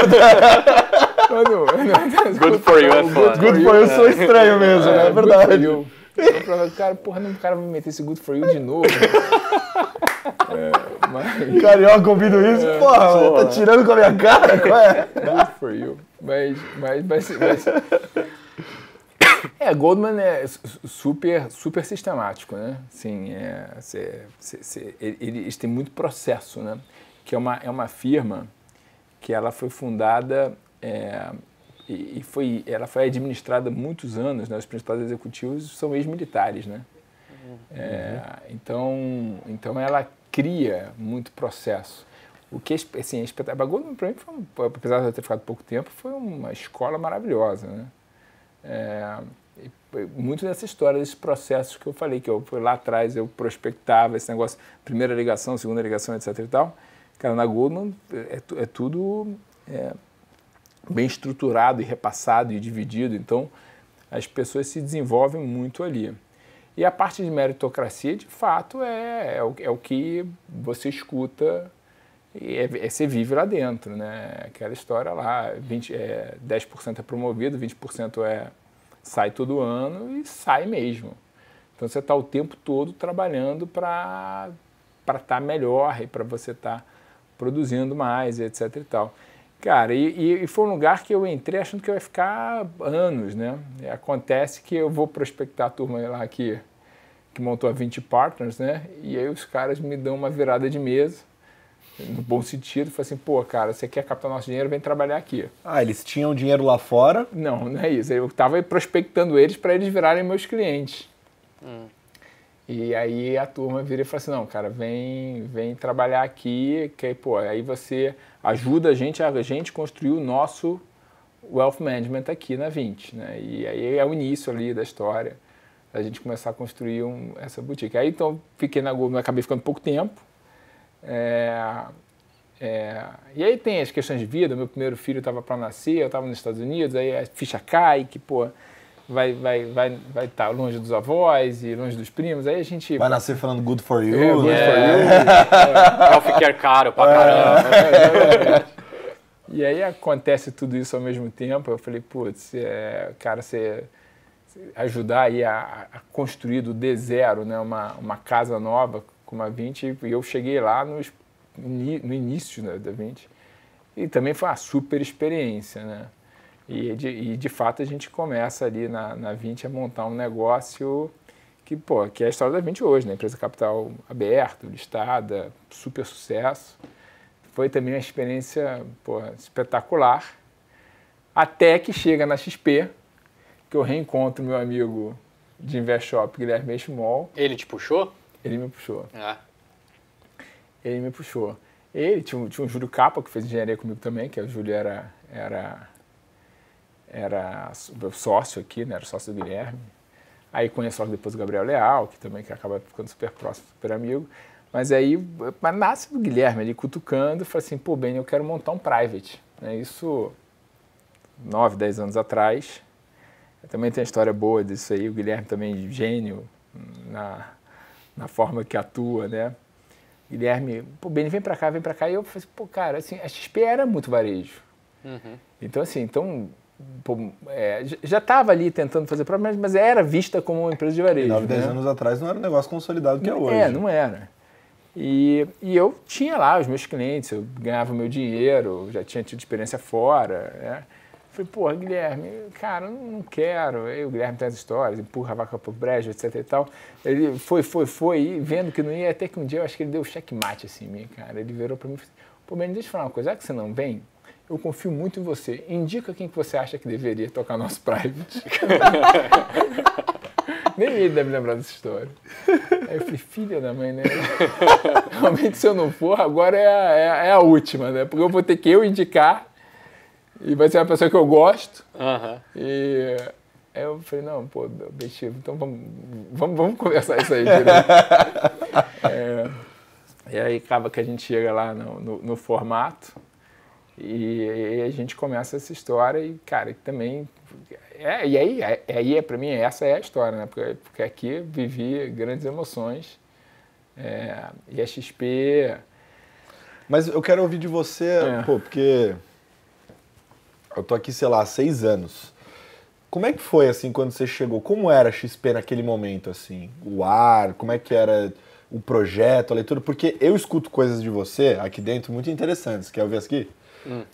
Good for you é foda. Good for you sou estranho mesmo, né? É verdade. Eu falava, cara, porra, o cara vai meter esse good for you de novo. Mas... Carioca ouvindo isso, porra, tá tirando com a minha cara, qual é? Good for you. Mas Goldman é super sistemático, né? Assim, eles têm muito processo, né? Que é uma firma que ela foi fundada ela foi administrada há muitos anos, né? Os principais executivos são ex-militares, né? Então ela cria muito processo. O que assim, a Goldman, para mim, apesar de eu ter ficado pouco tempo, foi uma escola maravilhosa, né? Muito dessa história, desses processos que eu falei, que eu fui lá atrás, eu prospectava esse negócio, primeira ligação, segunda ligação, etc e tal. Cara, na Goldman é tudo bem estruturado e repassado e dividido, então as pessoas se desenvolvem muito ali. E a parte de meritocracia, de fato, é o que você escuta e você vive lá dentro, né? Aquela história lá, 10% é promovido, 20% sai todo ano e sai mesmo. Então você está o tempo todo trabalhando para estar melhor e para você estar produzindo mais, etc e tal. Cara, e foi um lugar que eu entrei achando que eu ia ficar anos, né? E acontece que eu vou prospectar a turma lá que montou a 20 Partners, né? E aí os caras me dão uma virada de mesa, no bom sentido, falei assim, pô, cara, você quer captar nosso dinheiro, vem trabalhar aqui. Eles tinham dinheiro lá fora? Não é isso. Eu estava prospectando eles para eles virarem meus clientes. E aí a turma vira e fala assim, não, cara, vem trabalhar aqui, que pô, aí você ajuda a gente construir o nosso wealth management aqui na 20, né? E aí é o início ali da história. a gente começar a construir essa boutique. Aí, então, fiquei na Gol, acabei ficando pouco tempo. E aí tem as questões de vida, meu primeiro filho estava para nascer, eu estava nos Estados Unidos, aí a ficha cai, que, pô, vai estar longe dos avós e longe dos primos, aí a gente... Vai nascer falando good for you, good né? for you. Healthcare caro pra caramba. E aí acontece tudo isso ao mesmo tempo, eu falei, putz, cara, você ajudar aí a construir do D0, né, uma casa nova com uma 20, e eu cheguei lá no início, né, da 20, e também foi uma super experiência, né, e de fato a gente começa ali na 20 a montar um negócio que é a história da 20 hoje, né, empresa capital aberta, listada, super sucesso. Foi também uma experiência espetacular, até que chega na XP, que eu reencontro meu amigo de InvestShop, Guilherme Schmoll. Ele te puxou? Ele me puxou. Ah. Ele me puxou. Ele tinha um Júlio Capa, que fez engenharia comigo também, que o Júlio era sócio aqui, né? Era sócio do Guilherme. Aí conheço logo depois o Gabriel Leal, que acaba ficando super próximo, super amigo. Mas nasce do Guilherme ali cutucando, e falei assim, pô, Ben, eu quero montar um private. Isso 9, 10 anos atrás. Eu também tem uma história boa disso aí, o Guilherme também gênio na forma que atua, né? Guilherme, pô, Ben, vem pra cá. E eu falei assim, pô, cara, assim, a XP era muito varejo. Uhum. Então, assim, já estava ali tentando fazer próprio, mas era vista como uma empresa de varejo. 9, 10 né? anos atrás não era um negócio consolidado que é hoje. Não era. E eu tinha lá os meus clientes, eu ganhava meu dinheiro, já tinha tido experiência fora, né? Falei, porra, Guilherme, cara, eu não quero. Aí o Guilherme tem as histórias, empurra a vaca pro brejo, etc e tal. Ele foi, e vendo que não ia, até que um dia eu acho que ele deu checkmate assim em mim, cara. Ele virou pra mim e falou assim, pô, Ben, deixa eu falar uma coisa, já que você não vem, eu confio muito em você. Indica quem que você acha que deveria tocar nosso private. Nem ele deve lembrar dessa história. Aí eu falei, filha da mãe, né? Realmente, se eu não for, agora é a última, né? Porque eu vou ter que indicar, e vai ser uma pessoa que eu gosto. Uhum. E aí eu falei, não, pô, Betivo, então vamos conversar isso aí. E aí acaba que a gente chega lá no formato, e a gente começa essa história, e, cara, também... E aí para mim, essa é a história, né? Porque aqui vivi grandes emoções. E a XP... Mas eu quero ouvir de você, pô, porque eu tô aqui, sei lá, há 6 anos. Como é que foi, assim, quando você chegou? Como era a XP naquele momento, assim? O ar, como é que era o projeto, a leitura? Porque eu escuto coisas de você aqui dentro muito interessantes. Quer ouvir aqui?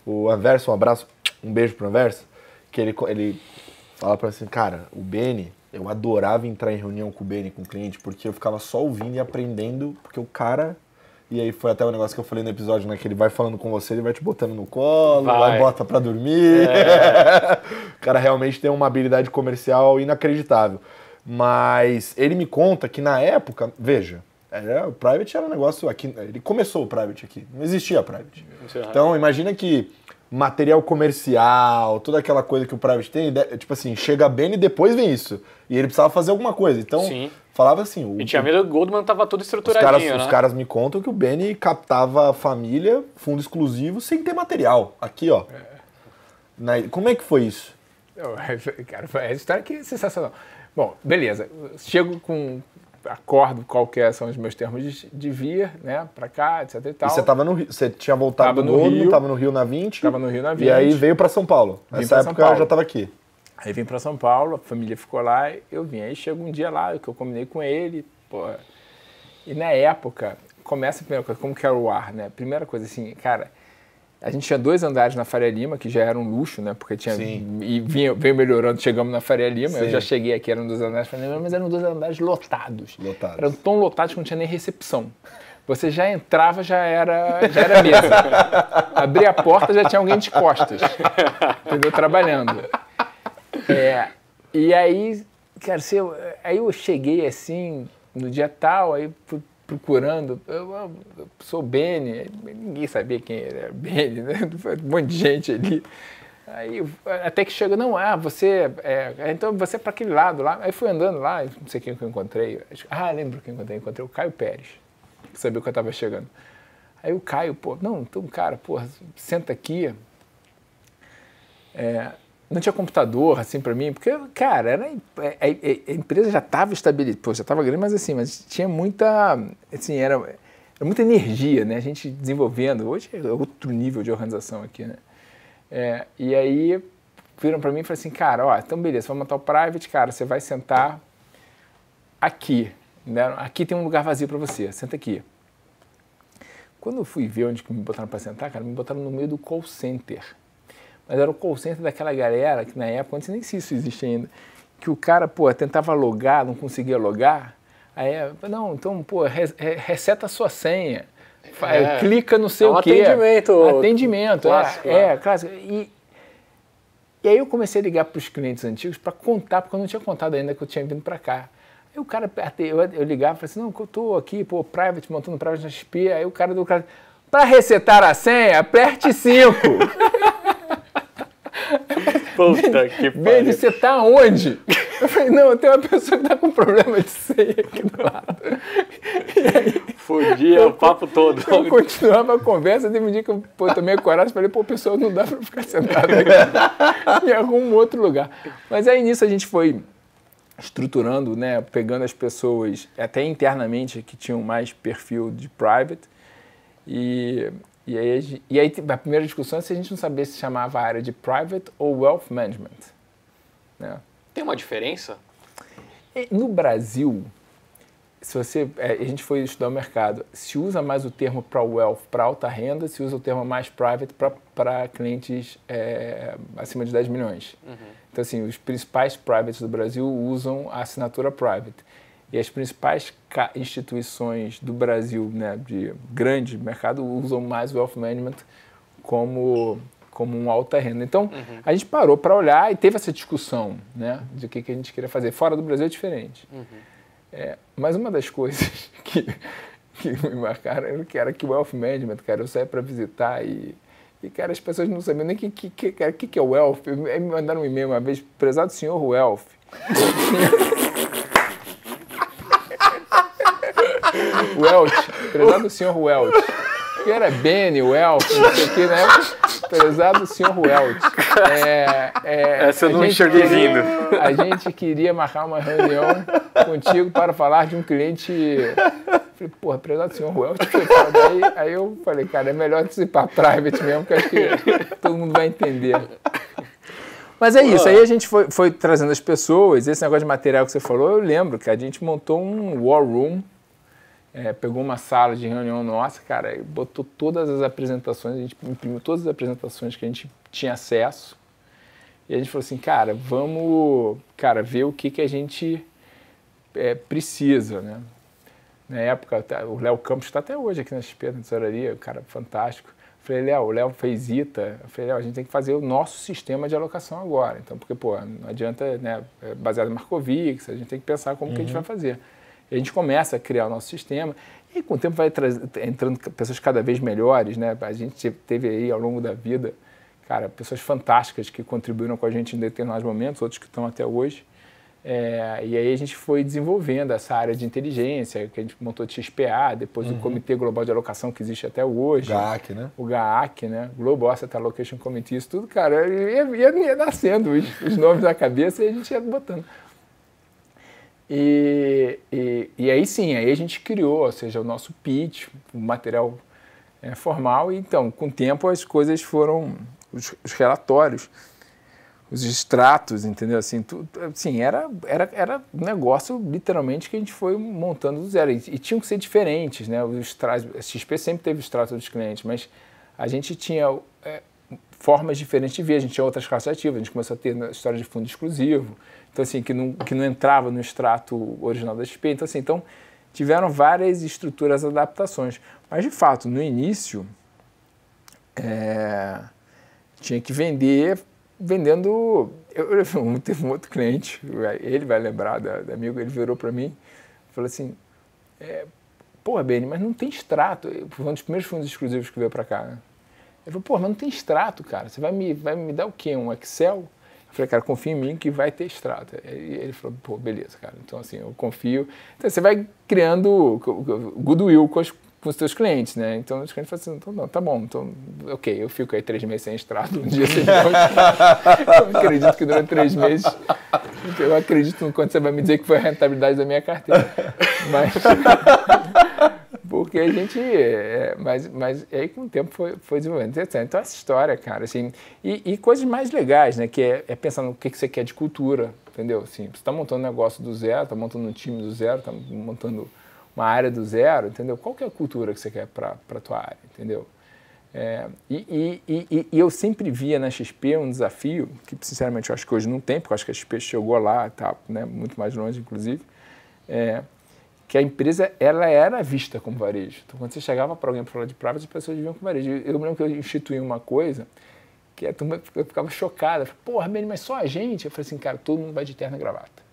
O Anverso, um abraço, um beijo pro Anverso. Que ele fala pra mim assim, cara, o Beni, eu adorava entrar em reunião com o Beni, com o cliente, porque eu ficava só ouvindo e aprendendo, porque o cara... E aí foi até o negócio que eu falei no episódio, né, que ele vai falando com você, ele vai te botando no colo, vai bota pra dormir. O cara realmente tem uma habilidade comercial inacreditável. Mas ele me conta que na época, veja, o Private era um negócio aqui, ele começou o Private aqui, não existia Private. Então imagina que material comercial, toda aquela coisa que o Private tem, tipo assim, chega bem e depois vem isso. E ele precisava fazer alguma coisa. Então, sim, falava assim... E tinha medo, o Goldman tava todo estruturadinho, Os caras me contam que o Beni captava a família, fundo exclusivo, sem ter material. Aqui, ó. Como é que foi isso? Cara, foi essa história que é sensacional. Bom, beleza. Chego com... Acordo quais são os meus termos de vir, né, pra cá, etc e tal. E você tava no Rio, você tinha voltado do Goldman, tava no Rio na 20. Tava no Rio na 20. E aí veio pra São Paulo. Nessa época eu já tava aqui. Aí vim pra São Paulo, a família ficou lá, eu vim. Aí chega um dia lá, que eu combinei com ele, pô. E na época, começa a primeira coisa, como que era o ar, né? Primeira coisa assim, cara, a gente tinha 2 andares na Faria Lima, que já era um luxo, né? Porque tinha... Sim. E veio melhorando, chegamos na Faria Lima, Sim. eu já cheguei aqui, eram 2 andares na Faria Lima, mas eram 2 andares lotados. Eram tão lotados que não tinha nem recepção. Você já entrava, já era mesa. Abria a porta, já tinha alguém de costas. Entendeu? Trabalhando. E aí, cara, aí eu cheguei assim, no dia tal, aí fui procurando, eu sou o Beni, ninguém sabia quem era Beni, né? Um monte de gente ali. Aí, até que chega, não, então você é para aquele lado lá. Aí fui andando lá, não sei quem que eu encontrei. Lembro quem eu encontrei. Encontrei o Caio Pérez, que sabia que eu estava chegando. Aí o Caio, então, cara, senta aqui. Não tinha computador, assim, para mim, porque, cara, a empresa já estava estabelecida, já estava grande, mas tinha muita, assim, era muita energia, né? A gente desenvolvendo. Hoje é outro nível de organização aqui, né? E aí viram para mim e falaram assim, cara, então beleza, vamos montar o private, cara, você vai sentar aqui, né? Aqui tem um lugar vazio para você, senta aqui. Quando eu fui ver onde me botaram para sentar, cara, me botaram no meio do call center. Mas era o call center daquela galera que na época, não sei nem se isso existe ainda, que o cara, tentava logar, não conseguia logar, aí, não, então, reseta a sua senha. Clica no seu quê. Atendimento. Clássico, clássico. E aí eu comecei a ligar para os clientes antigos para contar, porque eu não tinha contado ainda que eu tinha vindo para cá. Aí o cara, eu ligava e falei assim, não, eu estou aqui, private, montando private na XP. Aí o cara para resetar a senha, aperte 5. Puta que pariu. Beni, você tá onde? Eu falei, não, tem uma pessoa que tá com problema de senha aqui do lado. Fudia o papo todo. Eu continuava a conversa, teve um dia que eu tomei coragem e falei, pessoal, não dá pra ficar sentado aqui. E arrumo um outro lugar. Mas aí nisso a gente foi estruturando, né, pegando as pessoas, até internamente, que tinham mais perfil de private. E aí a primeira discussão é se a gente não sabia se chamava a área de private ou wealth management. Né? Tem uma diferença? No Brasil, se a gente foi estudar o mercado, se usa mais o termo para wealth, para alta renda, se usa o termo mais private para clientes acima de 10 milhões. Uhum. Então, assim, os principais privates do Brasil usam a assinatura private. E as principais instituições do Brasil, né, de grande mercado, usam mais o wealth management como um alta renda. Então, a gente parou para olhar e teve essa discussão, né, de o que a gente queria fazer. Fora do Brasil é diferente. Mas uma das coisas que me marcaram era que o wealth management, cara, eu saía para visitar e, cara, as pessoas não sabiam nem o que é o wealth. Me mandaram um e-mail uma vez, prezado senhor wealth. Welch, prezado senhor Welch, que era Beni, Welch, não sei o que, né? Prezado senhor Welch. Essa eu não enxerguei vindo. A gente queria marcar uma reunião contigo para falar de um cliente. Falei, prezado senhor Welch. Aí eu falei, cara, é melhor ir para private mesmo, que acho que todo mundo vai entender. Mas é isso, aí a gente foi trazendo as pessoas, esse negócio de material que você falou, eu lembro que a gente montou um war room. Pegou uma sala de reunião nossa, cara, e botou todas as apresentações, a gente imprimiu todas as apresentações que a gente tinha acesso. E a gente falou assim, cara, vamos ver o que a gente precisa, né? Na época, o Léo Campos está até hoje aqui na XP, na tesouraria, um cara fantástico. Eu falei, o Léo fez ITA. Eu falei, a gente tem que fazer o nosso sistema de alocação agora. Então, porque, não adianta, né, baseado em Markowitz, a gente tem que pensar como que a gente vai fazer. A gente começa a criar o nosso sistema e com o tempo vai entrando pessoas cada vez melhores, né? A gente teve aí ao longo da vida, cara, pessoas fantásticas que contribuíram com a gente em determinados momentos, outros que estão até hoje. E aí a gente foi desenvolvendo essa área de inteligência, que a gente montou de XPA, depois o Comitê Global de Alocação, que existe até hoje. GAAC, né? O GAAC, né? Global Asset Allocation Committee, isso tudo, cara, ia nascendo os nomes na cabeça e a gente ia botando. E aí sim, aí a gente criou, ou seja, o nosso pitch, o material formal, e então, com o tempo as coisas foram, os relatórios, os extratos, entendeu? Assim, tudo, assim, era um negócio literalmente que a gente foi montando do zero, e tinham que ser diferentes, né? A XP sempre teve o extrato dos clientes, mas a gente tinha formas diferentes de ver, a gente tinha outras classes ativas, a gente começou a ter a história de fundo exclusivo, então, assim, que não entrava no extrato original da XP. Então, tiveram várias estruturas, adaptações. Mas, de fato, no início, tinha que vendendo... Teve um outro cliente, ele vai lembrar da amigo, ele virou para mim e falou assim, Beni, mas não tem extrato. Foi um dos primeiros fundos exclusivos que veio para cá, né? Ele falou, pô, mas não tem extrato, cara. Você vai me dar o quê? Um Excel? Eu falei, cara, confia em mim que vai ter extrato. E ele falou, pô, beleza, cara. Então, assim, eu confio. Então, você vai criando goodwill com os seus clientes, né? Então, os clientes falam assim, então, não, tá bom. Então, ok, eu fico aí 3 meses sem extrato, um dia sem eu acredito que durante 3 meses, eu acredito no quanto você vai me dizer que foi a rentabilidade da minha carteira. Mas... Porque a gente... Mas aí com o tempo foi desenvolvendo. Então essa história, cara, assim... E coisas mais legais, né? Que é pensar no que você quer de cultura, entendeu? Assim, você está montando um negócio do zero, está montando um time do zero, está montando uma área do zero, entendeu? Qual que é a cultura que você quer para a tua área, entendeu? E eu sempre via na XP um desafio, que sinceramente eu acho que hoje não tem, porque eu acho que a XP chegou lá, tá, né, muito mais longe, inclusive, que a empresa ela era vista como varejo. Então, quando você chegava para alguém para falar de private, as pessoas viam como varejo. Eu me lembro que eu instituí uma coisa que a turma ficava chocada. Porra, mas só a gente? Eu falei assim, cara, todo mundo vai de terno e gravata.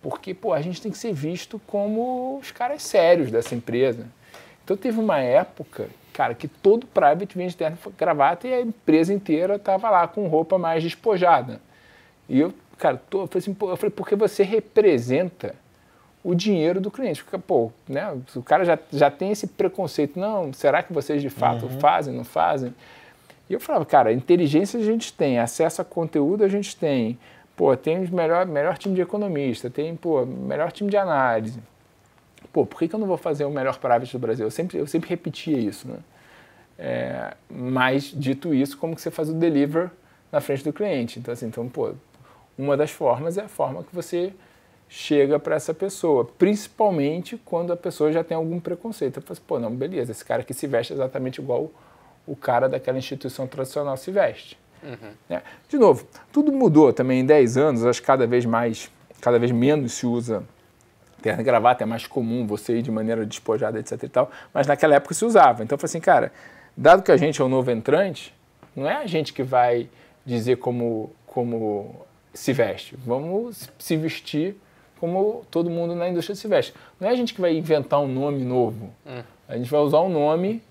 Porque, pô, a gente tem que ser visto como os caras sérios dessa empresa. Então, teve uma época, cara, que todo private vinha de terno e gravata e a empresa inteira estava lá com roupa mais despojada. E eu, cara, eu falei assim, pô, porque você representa o dinheiro do cliente. Porque, pô, né, o cara já tem esse preconceito. Não, será que vocês de fato fazem, não fazem? E eu falava, cara, inteligência a gente tem, acesso a conteúdo a gente tem. Pô, tem o melhor time de economista, tem, pô, melhor time de análise. Pô, por que eu não vou fazer o melhor private do Brasil? Eu sempre repetia isso, né? Mas, dito isso, como que você faz o deliver na frente do cliente? Então, assim, pô, uma das formas é a forma que você chega para essa pessoa, principalmente quando a pessoa já tem algum preconceito. Eu falo assim, pô, não, beleza, esse cara aqui se veste exatamente igual o cara daquela instituição tradicional se veste. Né? De novo, tudo mudou também em 10 anos, acho que cada vez menos se usa terno e gravata, é mais comum você ir de maneira despojada, etc e tal, mas naquela época se usava. Então eu falei assim, cara, dado que a gente é um novo entrante, não é a gente que vai dizer como se veste, vamos se vestir como todo mundo na indústria se veste. Não é a gente que vai inventar um nome novo, a gente vai usar um nome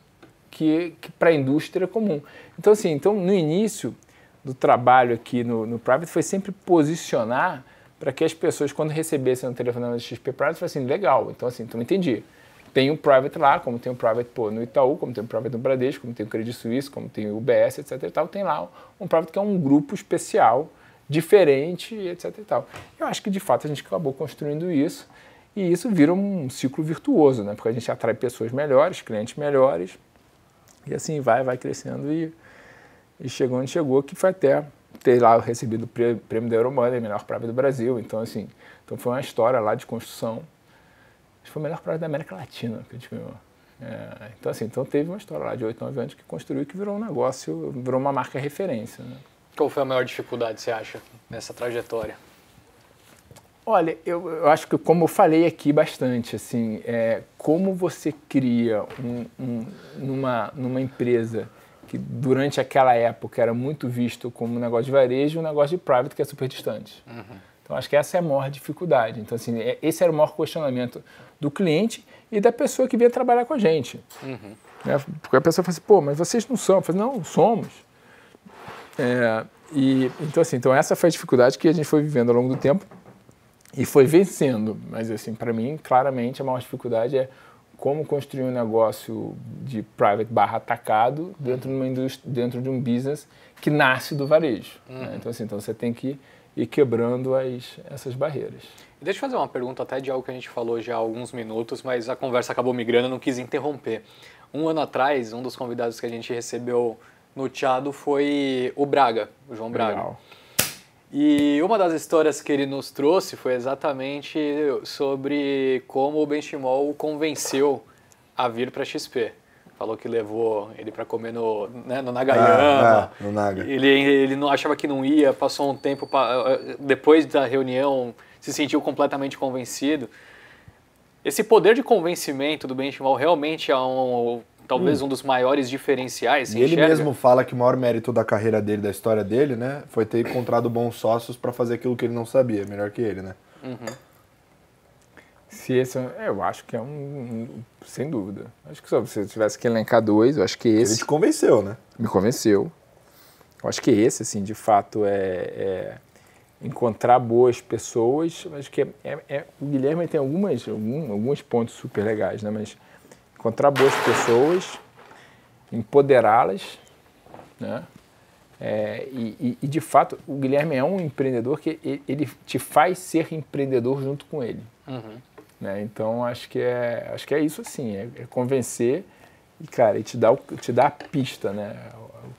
que para a indústria é comum. Então, assim, no início do trabalho aqui no Private foi sempre posicionar para que as pessoas, quando recebessem um telefonema do XP Private, falassem assim, legal, então assim, então entendi. Tem um Private lá, como tem um Private no Itaú, como tem um Private no Bradesco, como tem o Credit Suisse, como tem o UBS, etc e tal, tem lá um Private que é um grupo especial, diferente, etc e tal. Eu acho que, de fato, a gente acabou construindo isso e isso vira um ciclo virtuoso, né? Porque a gente atrai pessoas melhores, clientes melhores e assim vai crescendo e chegou onde chegou, que foi até ter lá recebido o prêmio da Euromoney, melhor private do Brasil. Então, assim, foi uma história lá de construção. Acho que foi o melhor private da América Latina que a gente ganhou. Então, assim, teve uma história lá de 8, 9 anos que construiu, que virou um negócio, virou uma marca referência, né? Qual foi a maior dificuldade, você acha, nessa trajetória? Olha, eu acho que, como eu falei aqui bastante, assim, como você cria numa empresa que durante aquela época era muito visto como um negócio de varejo, um negócio de private que é super distante. Então, acho que essa é a maior dificuldade. Então, assim, esse era o maior questionamento do cliente e da pessoa que vinha trabalhar com a gente. Né? Porque a pessoa fala assim, pô, mas vocês não são. Eu falei, não, somos. Então, assim, essa foi a dificuldade que a gente foi vivendo ao longo do tempo e foi vencendo. Mas, assim, para mim, claramente, a maior dificuldade é como construir um negócio de private /atacado dentro de uma indústria, dentro de um business que nasce do varejo. Né? Então, assim, você tem que ir quebrando essas barreiras. Deixa eu fazer uma pergunta até de algo que a gente falou já há alguns minutos, mas a conversa acabou migrando, eu não quis interromper. Um ano atrás, um dos convidados que a gente recebeu no Tchado foi o Braga, o João Braga. Legal. E uma das histórias que ele nos trouxe foi exatamente sobre como o Benchimol o convenceu a vir para a XP. Falou que levou ele para comer no Nagayama. No Naga. Ele não achava que não ia, passou um tempo, depois da reunião, se sentiu completamente convencido. Esse poder de convencimento do Benchimol realmente é talvez um dos maiores diferenciais. E ele mesmo fala que o maior mérito da carreira dele, da história dele, né, foi ter encontrado bons sócios para fazer aquilo que ele não sabia, melhor que ele, né? Se esse, eu acho que é sem dúvida. Acho que se você tivesse que elencar dois, eu acho que esse... Ele te convenceu, né? Me convenceu. Eu acho que esse, assim, de fato, encontrar boas pessoas. Acho que o Guilherme tem alguns pontos super legais, né? Mas encontrar boas pessoas, empoderá-las, né? De fato, o Guilherme é um empreendedor que ele te faz ser empreendedor junto com ele. Né? Então, acho que é isso, assim, é convencer e, cara, te dá a pista, né?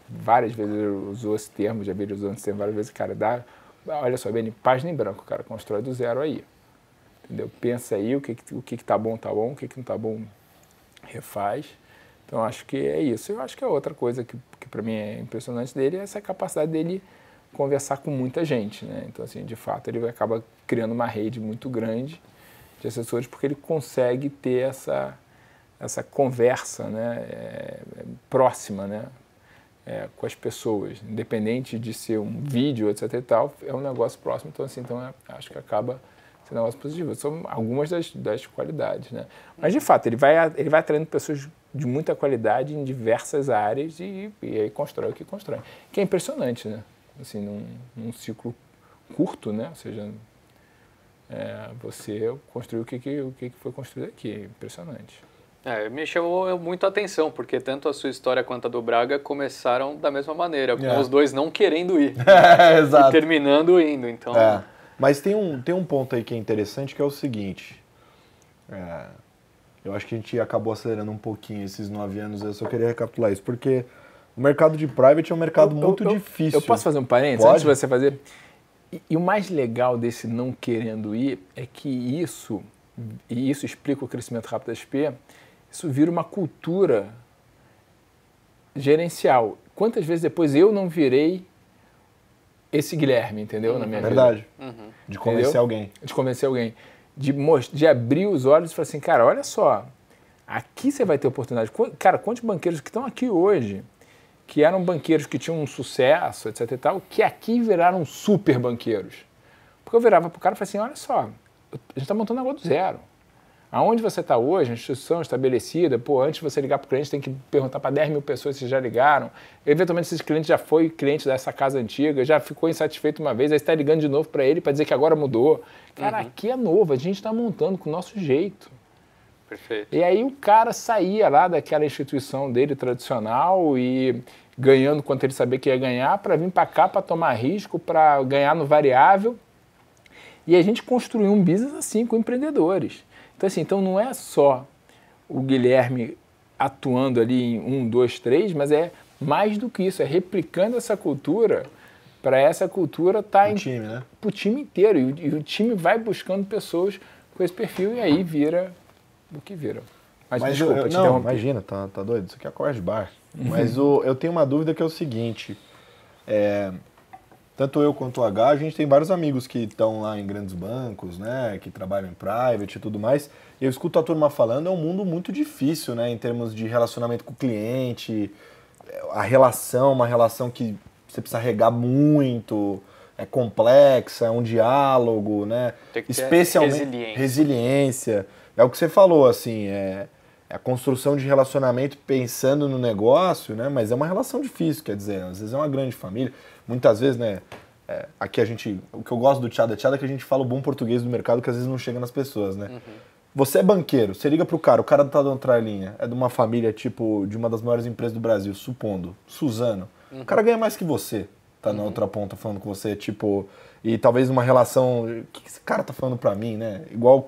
Várias vezes ele usou esse termo, já vi ele usando esse termo várias vezes, cara, olha só, bem, página em branco, cara, constrói do zero aí, entendeu? Pensa aí o que tá bom, o que não tá bom, refaz. Então, acho que é isso. Eu acho que é outra coisa que para mim é impressionante dele, é essa capacidade dele conversar com muita gente, né? Então, assim, de fato, ele acaba criando uma rede muito grande de assessores, porque ele consegue ter essa conversa, né, próxima, né, com as pessoas, independente de ser um vídeo, etc e tal, é um negócio próximo, então assim, acho que acaba sendo um negócio positivo. São algumas das qualidades, né? Mas de fato, ele vai atraindo pessoas de muita qualidade em diversas áreas e aí constrói o que constrói. Que é impressionante, né? Assim, num ciclo curto, né? Ou seja, você construiu o que foi construído aqui, é impressionante. Me chamou muito a atenção, porque tanto a sua história quanto a do Braga começaram da mesma maneira, com os dois não querendo ir. Exato. E terminando indo, então... Mas tem um ponto aí que é interessante, que é o seguinte. Eu acho que a gente acabou acelerando um pouquinho esses 9 anos, eu só queria recapitular isso, porque o mercado de private é um mercado muito difícil. Eu posso fazer um parênteses? Pode? Antes de você fazer... E o mais legal desse não querendo ir é que isso explica o crescimento rápido da XP, isso vira uma cultura gerencial. Quantas vezes depois eu não virei esse Guilherme, entendeu? Na minha verdade. vida. De convencer alguém. De convencer alguém. De abrir os olhos e falar assim, cara, olha só, aqui você vai ter oportunidade. Cara, quantos banqueiros que estão aqui hoje, que eram banqueiros que tinham um sucesso, etc e tal, que aqui viraram super banqueiros. Porque eu virava pro cara e falava assim, olha só, a gente está montando um negócio do zero. Aonde você está hoje, a instituição estabelecida, antes de você ligar para o cliente, tem que perguntar para 10 mil pessoas se já ligaram. Eventualmente, esse cliente já foi cliente dessa casa antiga, já ficou insatisfeito uma vez, aí você está ligando de novo para ele para dizer que agora mudou. Cara, aqui é novo, a gente está montando com o nosso jeito. Perfeito. E aí o cara saía lá daquela instituição dele tradicional e ganhando quanto ele sabia que ia ganhar, para vir para cá, para tomar risco, para ganhar no variável. E a gente construiu um business assim, com empreendedores. Então, assim, não é só o Guilherme atuando ali em 1, 2, 3, mas é mais do que isso, é replicando essa cultura para essa cultura estar time, né? Para o time inteiro. E o time vai buscando pessoas com esse perfil e aí vira o que vira. Mas desculpa, te interrompi. Imagina, tá doido? Isso aqui é a conversa de bar. Mas eu tenho uma dúvida que é o seguinte, tanto eu quanto o H, a gente tem vários amigos que estão lá em grandes bancos, né, que trabalham em private e tudo mais, e eu escuto a turma falando, é um mundo muito difícil, né, em termos de relacionamento com o cliente, uma relação que você precisa regar muito, é complexa, é um diálogo, né, tem que ter especialmente resiliência. É o que você falou, assim, é a construção de relacionamento pensando no negócio, né, mas é uma relação difícil, quer dizer, às vezes é uma grande família. Muitas vezes, né, aqui o que eu gosto do Tchada é que a gente fala o bom português do mercado que às vezes não chega nas pessoas, né? Você é banqueiro, você liga pro cara, o cara tá dando tralinha, é de uma família, tipo, de uma das maiores empresas do Brasil, supondo, Suzano. O cara ganha mais que você, tá na outra ponta falando com você, tipo, e talvez uma relação, o que esse cara tá falando pra mim, né? Igual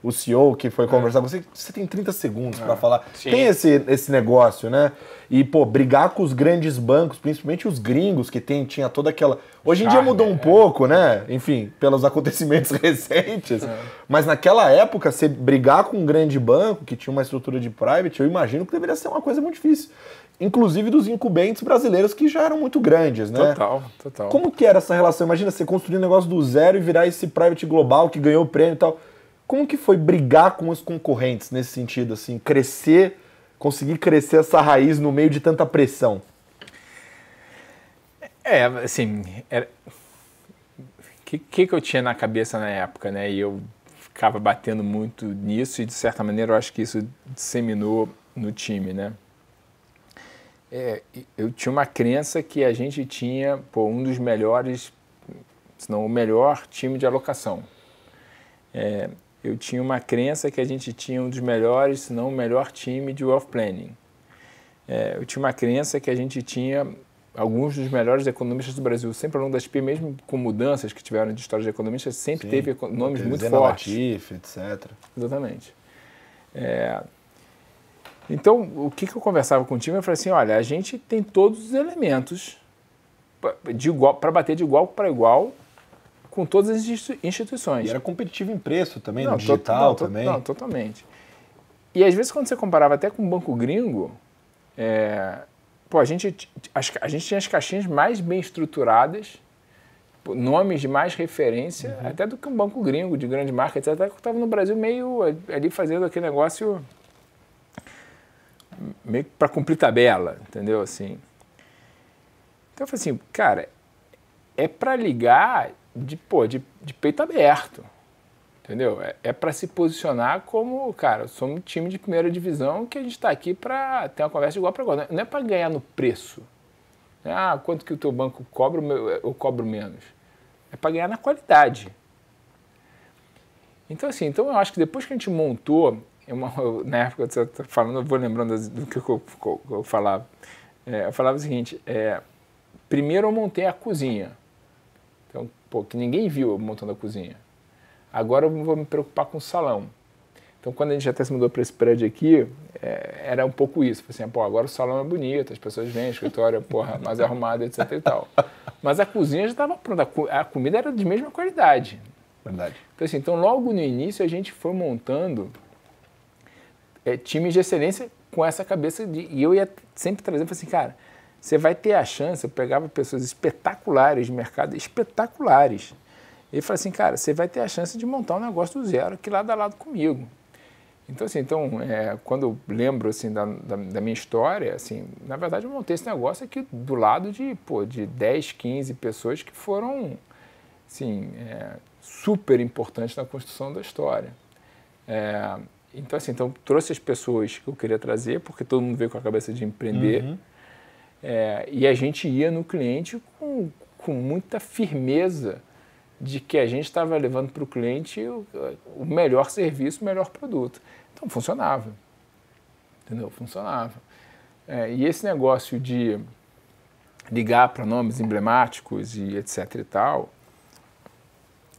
o CEO que foi conversar com você tem 30 segundos pra falar. Sim. Tem esse negócio, né? E, brigar com os grandes bancos, principalmente os gringos, que tinha toda aquela... Hoje em dia mudou um pouco, né? Enfim, pelos acontecimentos recentes. Mas naquela época, você brigar com um grande banco, que tinha uma estrutura de private, eu imagino que deveria ser uma coisa muito difícil. Inclusive dos incumbentes brasileiros que já eram muito grandes, né? Total. Como que era essa relação? Imagina você construir um negócio do zero e virar esse private global que ganhou o prêmio e tal. Como que foi brigar com os concorrentes nesse sentido, assim, conseguir crescer essa raiz no meio de tanta pressão? Assim, o que eu tinha na cabeça na época, né? E eu ficava batendo muito nisso e, de certa maneira, eu acho que isso disseminou no time, né? Eu tinha uma crença que a gente tinha um dos melhores, se não o melhor time de alocação. Eu tinha uma crença que a gente tinha um dos melhores, se não o melhor time de wealth planning. Eu tinha uma crença que a gente tinha alguns dos melhores economistas do Brasil. Sempre ao longo da XP, mesmo com mudanças que tiveram de história de economistas, sempre teve nomes muito fortes. Latif, etc. Exatamente. Então, o que eu conversava com o time, eu falei assim, olha, a gente tem todos os elementos para bater de igual para igual com todas as instituições. E era competitivo em preço também, no digital também. Não, totalmente. E às vezes quando você comparava até com o banco gringo, a gente tinha as caixinhas mais bem estruturadas, nomes de mais referência, até do que um banco gringo, de grande marca, etc. Até que eu estava no Brasil meio ali fazendo aquele negócio meio para cumprir tabela, entendeu? Assim. Então eu falei assim, cara, é para ligar de peito aberto, entendeu? É para se posicionar como, cara, somos um time de primeira divisão que a gente está aqui para ter uma conversa de igual para igual. Não é para ganhar no preço. Quanto que o teu banco cobra, eu cobro menos. É para ganhar na qualidade. Então, assim, eu acho que depois que a gente montou, na época que você está falando, eu vou lembrando do que eu falava. Eu falava o seguinte, primeiro eu montei a cozinha. Então, que ninguém viu eu montando a cozinha. Agora eu vou me preocupar com o salão. Então, quando a gente até se mudou para esse prédio aqui, era um pouco isso. Assim, agora o salão é bonito, as pessoas vêm, o escritório é mais arrumado, etc e tal. Mas a cozinha já estava pronta, a comida era de mesma qualidade. Verdade. Então, logo no início, a gente foi montando times de excelência com essa cabeça e eu ia sempre trazendo, falei assim, cara, você vai ter a chance, eu pegava pessoas espetaculares de mercado, espetaculares. E falei assim, cara, você vai ter a chance de montar um negócio do zero aqui lado a lado comigo. Então, assim, quando eu lembro assim, da minha história, assim, na verdade eu montei esse negócio aqui do lado de 10, 15 pessoas que foram assim, super importantes na construção da história. Então, trouxe as pessoas que eu queria trazer, porque todo mundo veio com a cabeça de empreender. E a gente ia no cliente com muita firmeza de que a gente estava levando para o cliente o melhor serviço, o melhor produto. Então, funcionava. Entendeu? Funcionava. E esse negócio de ligar para nomes emblemáticos e etc e tal,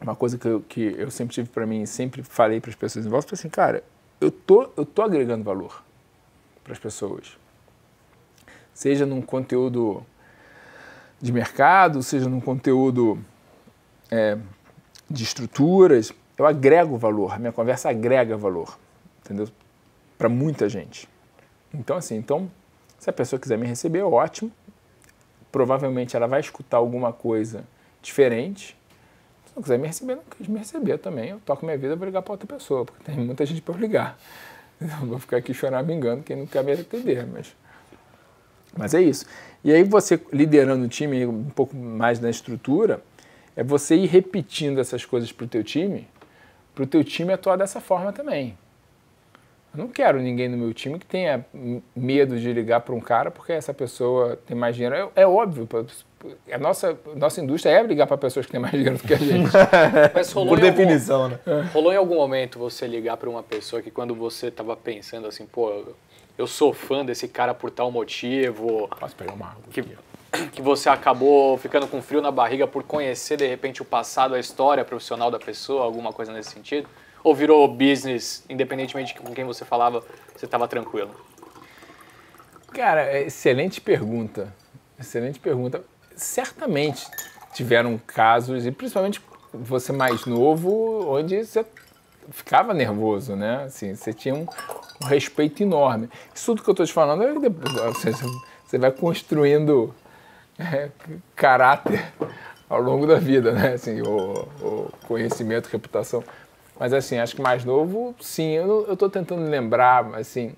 uma coisa que eu sempre tive para mim, sempre falei para as pessoas em volta, falei assim, cara, eu tô agregando valor para as pessoas. Seja num conteúdo de mercado, seja num conteúdo de estruturas, eu agrego valor, a minha conversa agrega valor, entendeu? Para muita gente. Então, assim, se a pessoa quiser me receber, ótimo. Provavelmente ela vai escutar alguma coisa diferente. Se não quiser me receber, não quis me receber também. Eu toco minha vida, vou ligar para outra pessoa, porque tem muita gente para eu ligar. Não vou ficar aqui choramingando quem não quer me atender, mas é isso. E aí você, liderando o time um pouco mais na estrutura, é você ir repetindo essas coisas para o teu time atuar dessa forma também. Eu não quero ninguém no meu time que tenha medo de ligar para um cara porque essa pessoa tem mais dinheiro. É óbvio, a nossa indústria é ligar para pessoas que têm mais dinheiro do que a gente. Mas por definição, né? Rolou em algum momento você ligar para uma pessoa que quando você estava pensando assim, eu sou fã desse cara por tal motivo. Posso pegar uma água que você acabou ficando com frio na barriga por conhecer, de repente, o passado, a história profissional da pessoa, alguma coisa nesse sentido? Ou virou business, independentemente de com quem você falava, você estava tranquilo? Cara, excelente pergunta. Excelente pergunta. Certamente tiveram casos, e principalmente você mais novo, onde você ficava nervoso, né? Assim, você tinha um respeito enorme. Isso tudo que eu estou te falando, você vai construindo caráter ao longo da vida, né? Assim, o conhecimento, reputação. Mas assim, acho que mais novo, sim, eu estou tentando lembrar, assim,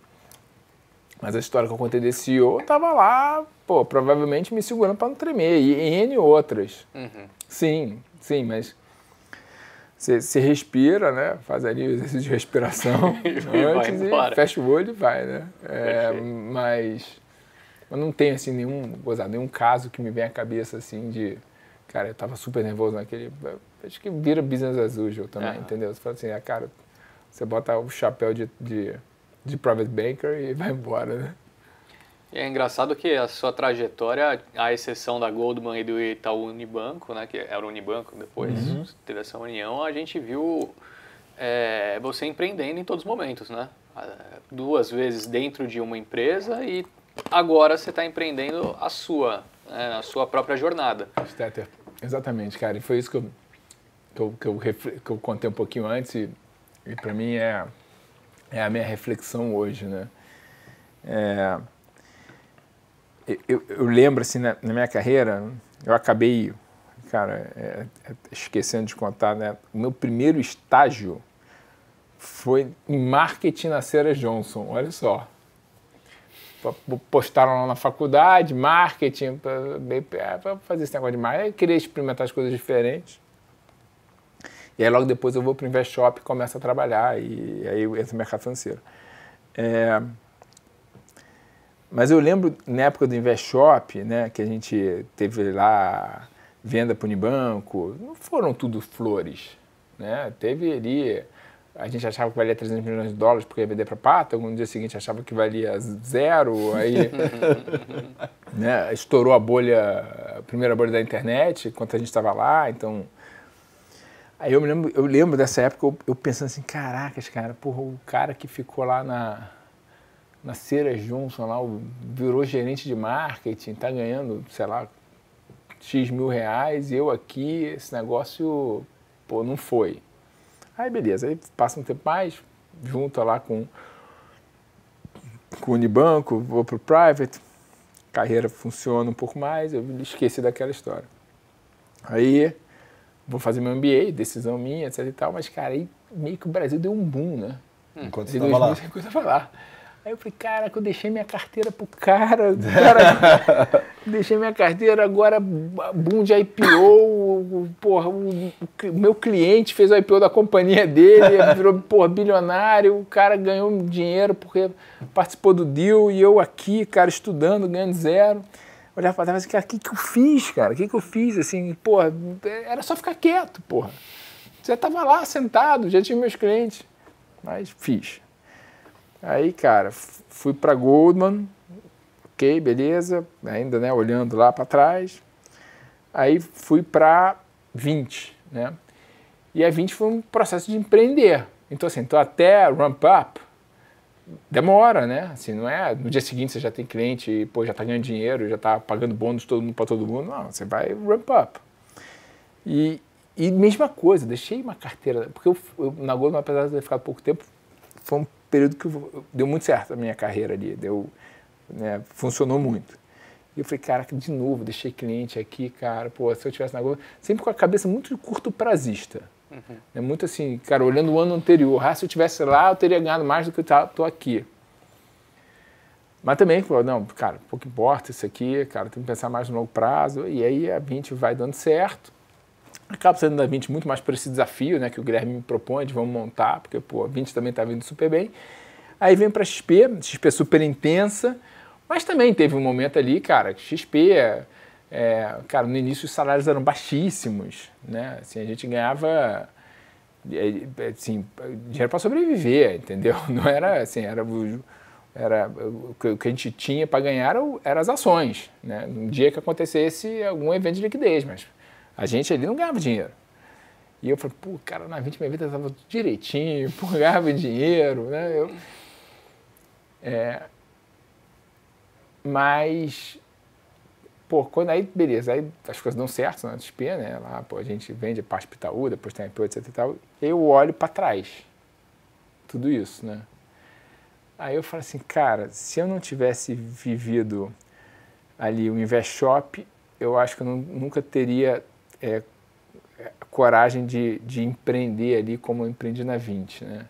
mas a história que eu contei desse CEO, eu estava lá, provavelmente me segurando para não tremer, e N outras. Sim, mas Você respira, né? Faz ali o exercício de respiração antes e fecha o olho e vai, né? Mas não tem assim nenhum caso que me vem à cabeça assim de, cara, eu tava super nervoso naquele, acho que vira business as usual também, entendeu? Você fala assim, cara, você bota o chapéu de private banker e vai embora, né? E é engraçado que a sua trajetória, à exceção da Goldman e do Itaú Unibanco, né, que era o Unibanco, depois teve essa união, a gente viu você empreendendo em todos os momentos, né? 2 vezes dentro de uma empresa e agora você está empreendendo a sua própria jornada. Stetter, exatamente, cara. E foi isso que eu contei um pouquinho antes e para mim é a minha reflexão hoje, né? Eu lembro, assim, na minha carreira, eu acabei, cara, esquecendo de contar, né? O meu primeiro estágio foi em marketing na Cera Johnson, olha só. Postaram lá na faculdade, marketing, para fazer esse negócio de marketing. Eu queria experimentar as coisas diferentes. E aí logo depois eu vou para o InvestShop e começo a trabalhar, e aí eu entro no mercado financeiro. Mas eu lembro, na época do InvestShop, né, que a gente teve lá venda para o Unibanco, não foram tudo flores, né? Teve ali, a gente achava que valia 300 milhões de dólares porque ia vender para a Pata, no dia seguinte achava que valia 0, aí né, estourou a primeira bolha da internet, enquanto a gente estava lá, então... Aí eu lembro dessa época, eu pensando assim, caracas, cara, porra, o cara que ficou lá na Cera Johnson, lá, virou gerente de marketing, tá ganhando, sei lá, X mil reais, e eu aqui, esse negócio, pô, não foi. Aí beleza, aí passa um tempo mais, junto lá com o Unibanco, vou pro private, carreira funciona um pouco mais, eu esqueci daquela história. Aí vou fazer meu MBA, decisão minha, etc e tal, mas, cara, aí meio que o Brasil deu um boom, né? Enquanto você estava lá. Enquanto eu estava lá. Aí eu falei, cara, que eu deixei minha carteira pro cara, deixei minha carteira, agora boom de IPO, porra, o meu cliente fez o IPO da companhia dele, virou, porra, bilionário, o cara ganhou dinheiro porque participou do deal e eu aqui, cara, estudando, ganhando 0. Olhava pra trás e falei, cara, o que eu fiz, cara? O que eu fiz, assim, porra, era só ficar quieto, porra. Já tava lá, sentado, já tinha meus clientes, mas fiz. Aí, cara, fui para Goldman, ok, beleza, ainda, né, olhando lá para trás. Aí fui para 20, né? E a 20 foi um processo de empreender. Então, assim, até ramp up, demora, né? Assim, não é no dia seguinte você já tem cliente e, pô, já tá ganhando dinheiro, já tá pagando bônus para todo mundo. Não, você vai ramp up. E mesma coisa, deixei uma carteira, porque eu na Goldman, apesar de ter ficado pouco tempo, foi um período que deu muito certo a minha carreira ali, né, funcionou muito. E eu falei, cara, de novo, deixei cliente aqui, cara, pô, se eu tivesse na Goldman, sempre com a cabeça muito curto prazista. É muito assim, cara, olhando o ano anterior, se eu tivesse lá, eu teria ganhado mais do que eu tô aqui. Mas também, não, cara, pouco importa isso aqui, cara, tem que pensar mais no longo prazo, e aí a 20 vai dando certo. Acaba sendo da 20 muito mais por esse desafio, né, que o Guilherme me propõe de vamos montar, porque pô, a 20 também estava indo super bem. Aí vem para XP super intensa, mas também teve um momento ali, cara, que XP, cara, no início os salários eram baixíssimos, né, assim, a gente ganhava, assim, dinheiro para sobreviver, entendeu? Não era assim, era o que a gente tinha para ganhar eram as ações, né, no dia que acontecesse algum evento de liquidez, mas a gente ali não ganhava dinheiro. E eu falei, pô, cara, na 20 minha vida estava tudo direitinho, pô, ganhava dinheiro, né? Mas, pô, quando aí, beleza, aí as coisas dão certo na XP, né? Lá, pô, a gente vende parte pro Itaú, depois tem IPO, etc e tal. Eu olho para trás, tudo isso, né? Aí eu falo assim, cara, se eu não tivesse vivido ali o InvestShop, eu acho que eu nunca teria coragem de empreender ali como eu empreendi na 20, né?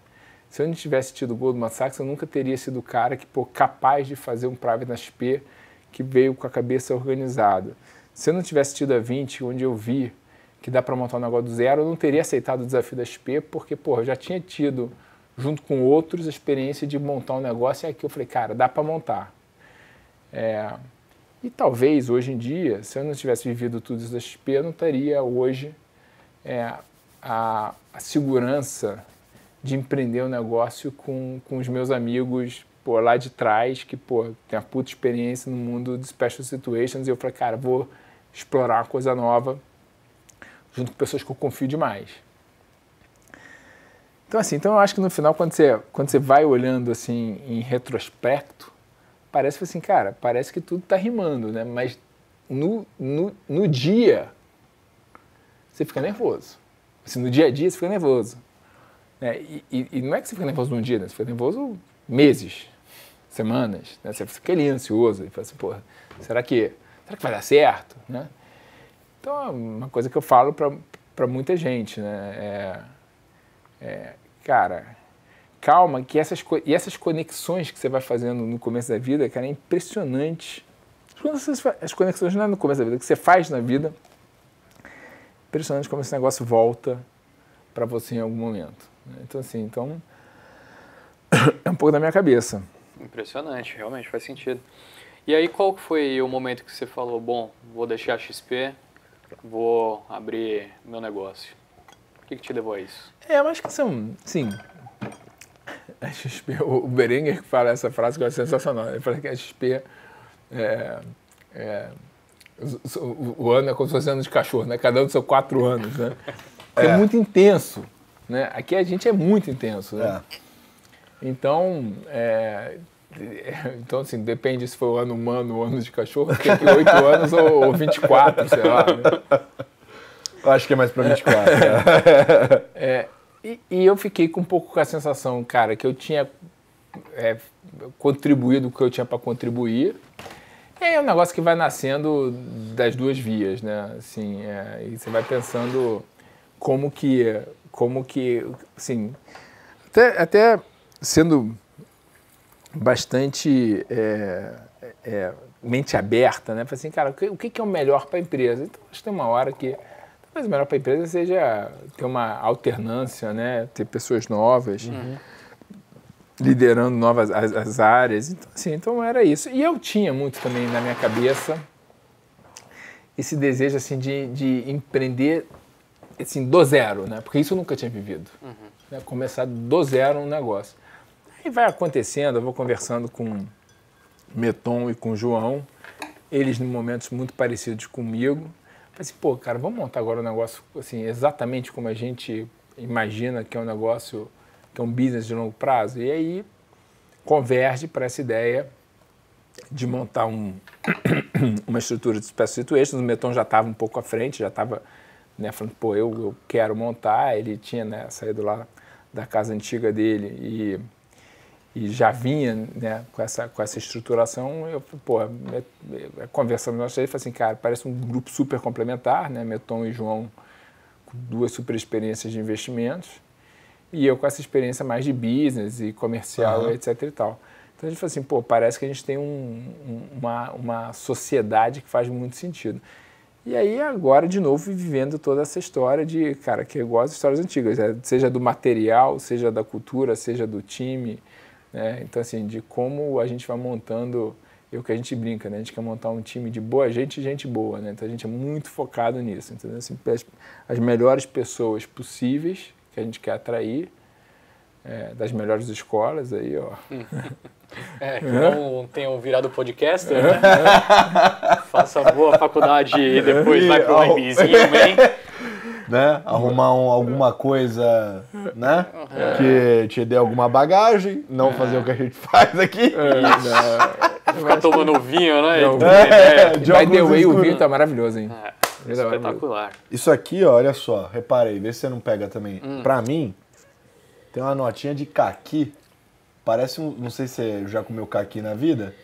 Se eu não tivesse tido o Goldman Sachs, eu nunca teria sido o cara que, pô, capaz de fazer um private na XP que veio com a cabeça organizada. Se eu não tivesse tido a 20, onde eu vi que dá para montar um negócio do zero, eu não teria aceitado o desafio da XP, porque, eu já tinha tido, junto com outros, a experiência de montar um negócio, e aqui eu falei, cara, dá para montar. E talvez, hoje em dia, se eu não tivesse vivido tudo isso da XP, eu não teria hoje a segurança de empreender um negócio com os meus amigos lá de trás, que tem uma puta experiência no mundo de special situations, e eu falei, cara, vou explorar uma coisa nova junto com pessoas que eu confio demais. Então, assim, eu acho que no final, quando você vai olhando assim em retrospecto, parece assim, cara, parece que tudo está rimando, né? Mas no dia, você fica nervoso. Assim, no dia a dia, você fica nervoso. Né? E não é que você fica nervoso num dia, né? Você fica nervoso meses, semanas. Né? Você fica ali ansioso e fala assim, será que vai dar certo? Né? Então, é uma coisa que eu falo para muita gente, né? Cara, calma, que essas conexões que você vai fazendo no começo da vida, cara, é impressionante. As conexões não é no começo da vida, que você faz na vida, impressionante como esse negócio volta para você em algum momento. Então, assim, é um pouco da minha cabeça. Impressionante, realmente faz sentido. E aí, qual foi o momento que você falou, bom, vou deixar a XP, vou abrir meu negócio? O que te levou a isso? Eu acho que são, sim, a XP, o Berenguer que fala essa frase que eu acho sensacional. Ele fala que a XP o ano é como se fosse ano de cachorro, né? Cada um dos seus 4 anos, né? É muito intenso, né? Aqui a gente é muito intenso, né? Então, assim, depende se foi o ano humano ou o ano de cachorro, tem que 8 anos ou 24, sei lá. Né? Eu acho que é mais pra 24. E eu fiquei com um pouco com a sensação, cara, que eu tinha contribuído o que eu tinha para contribuir. E aí é um negócio que vai nascendo das duas vias, né? Assim, e você vai pensando como que assim, até sendo bastante mente aberta, né? Falei assim, cara, o que é o melhor para a empresa? Então, acho que tem uma hora que talvez o melhor para a empresa seja ter uma alternância, né? Ter pessoas novas, liderando novas as áreas. Então, assim, então era isso. E eu tinha muito também na minha cabeça esse desejo assim, de empreender assim, do zero, né? Porque isso eu nunca tinha vivido. Né? Começar do zero um negócio. Aí vai acontecendo, eu vou conversando com o Meton e com o João, eles em momentos muito parecidos comigo. Falei assim, cara, vamos montar agora um negócio assim, exatamente como a gente imagina que é um negócio, que é um business de longo prazo. E aí converge para essa ideia de montar uma estrutura de special situations. O Meton já estava um pouco à frente, já estava, né, falando, eu quero montar. Ele tinha, né, saído lá da casa antiga dele e já vinha, né, com essa estruturação. Eu falei, conversando nós três, falei assim, cara, parece um grupo super complementar, né, Meton e João com 2 super experiências de investimentos e eu com essa experiência mais de business e comercial, etc e tal. Então a gente falou assim, parece que a gente tem uma sociedade que faz muito sentido. E aí agora, de novo, vivendo toda essa história de, cara, que é igual as histórias antigas, seja do material, seja da cultura, seja do time, né? Então, assim, de como a gente vai montando, o que a gente brinca, né? A gente quer montar um time de boa gente e gente boa, né? Então a gente é muito focado nisso, entendeu? Assim, as melhores pessoas possíveis que a gente quer atrair, das melhores escolas aí, ó. Que não tenham virado podcaster, né? Faça boa faculdade e depois vai pro MBzinho, né? Arrumar alguma coisa, né? Que te dê alguma bagagem, não fazer o que a gente faz aqui. Ficar tomando vinho, né? By the way, o vinho tá maravilhoso, hein? Espetacular. Isso aqui, ó, olha só, reparei, vê se você não pega também. Pra mim, tem uma notinha de caqui. Parece não sei se você já comeu caqui na vida.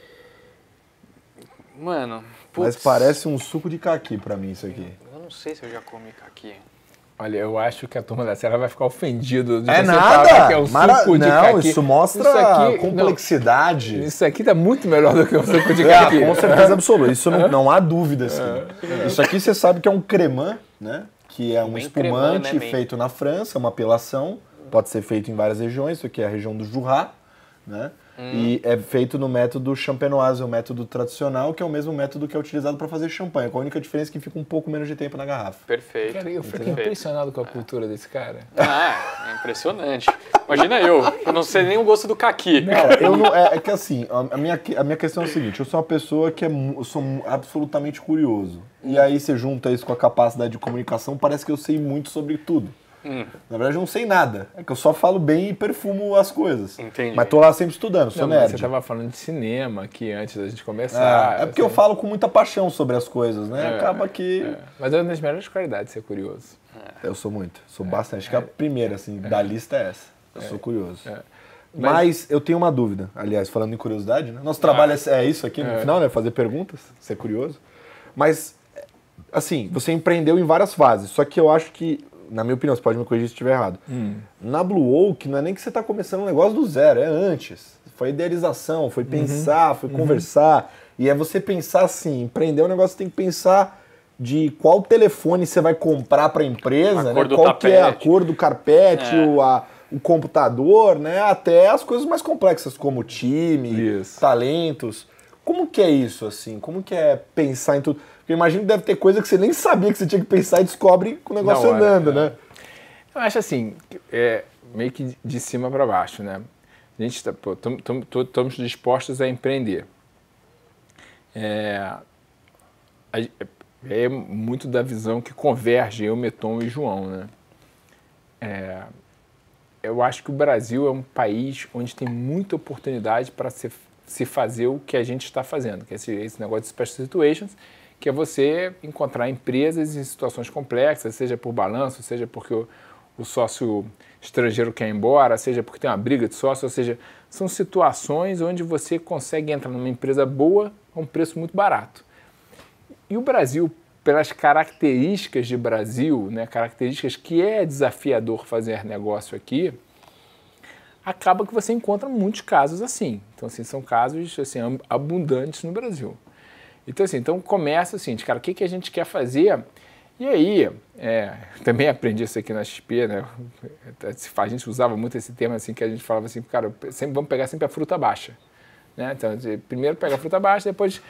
Mano, mas parece um suco de caqui pra mim isso aqui. Eu não sei se eu já comi caqui. Olha, eu acho que a turma da Serra vai ficar ofendido de você falar que é um suco de caqui. Não, isso mostra complexidade. Isso aqui tá muito melhor do que um suco de caqui. Com certeza absoluta. Isso não há dúvida. Assim. Isso aqui você sabe que é um cremant, né? que é um espumante feito na França, uma apelação, pode ser feito em várias regiões, isso aqui é a região do Jura, né? E é feito no método champenoise, o método tradicional, que é o mesmo método que é utilizado para fazer champanhe, com a única diferença é que fica um pouco menos de tempo na garrafa. Perfeito. Cara, eu fico impressionado com a cultura desse cara. É impressionante. Imagina eu não sei nem o gosto do caqui. Cara, é que assim, a minha questão é a seguinte, eu sou uma pessoa que eu sou absolutamente curioso. E aí você junta isso com a capacidade de comunicação, parece que eu sei muito sobre tudo. Na verdade, eu não sei nada. É que eu só falo bem e perfumo as coisas. Entendi. Mas tô lá sempre estudando, sou nerd. Você tava falando de cinema aqui antes da gente começar. É porque eu falo com muita paixão sobre as coisas, né? Acaba que... Mas é uma das melhores qualidades ser curioso. Eu sou muito. Sou bastante. Acho que a primeira, assim, da lista é essa. Eu sou curioso. Mas eu tenho uma dúvida. Aliás, falando em curiosidade, né? Nosso trabalho é isso aqui no final, né? Fazer perguntas, ser curioso. Mas, assim, você empreendeu em várias fases. Só que eu acho que, na minha opinião, você pode me corrigir se estiver errado. Na Blue Oak, não é nem que você está começando um negócio do zero, é antes. Foi idealização, foi pensar, foi conversar. E é você pensar assim, empreender um negócio, você tem que pensar de qual telefone você vai comprar para a empresa, né? Qual que é a cor do carpete, o computador, né? Até as coisas mais complexas, como time, talentos. Como que é isso, assim? Como que é pensar em tudo? Porque eu imagino que deve ter coisa que você nem sabia que você tinha que pensar e descobre com o negócio andando, né? Eu acho assim, meio que de cima para baixo, né? A gente estamos dispostos a empreender. É muito da visão que converge eu, Meton e João, né? Eu acho que o Brasil é um país onde tem muita oportunidade para se fazer o que a gente está fazendo, que é esse negócio de special situations, que é você encontrar empresas em situações complexas, seja por balanço, seja porque o sócio estrangeiro quer ir embora, seja porque tem uma briga de sócio, ou seja, são situações onde você consegue entrar numa empresa boa a um preço muito barato. E o Brasil, pelas características de Brasil, né, características que é desafiador fazer negócio aqui, acaba que você encontra muitos casos assim. Então, assim, são casos assim, abundantes no Brasil. Então, assim, começa assim, cara, o que a gente quer fazer? E aí, também aprendi isso aqui na XP, né? A gente usava muito esse termo assim, que a gente falava assim, cara, vamos pegar sempre a fruta baixa. Né? Então, primeiro pega a fruta baixa, depois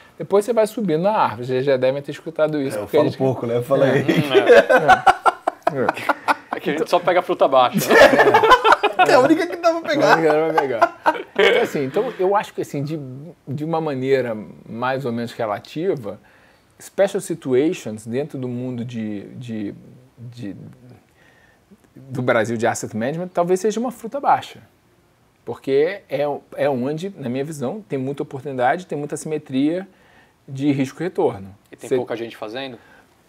você vai subindo na árvore. Vocês já devem ter escutado isso. Eu falo pouco, né? Eu falei. É que a gente só pega a fruta baixa. É a única que dá pra pegar. Então, eu acho que assim, de uma maneira mais ou menos relativa, special situations dentro do mundo do Brasil de asset management talvez seja uma fruta baixa. Porque é onde, na minha visão, tem muita oportunidade, tem muita simetria de risco-retorno. E tem pouca gente fazendo?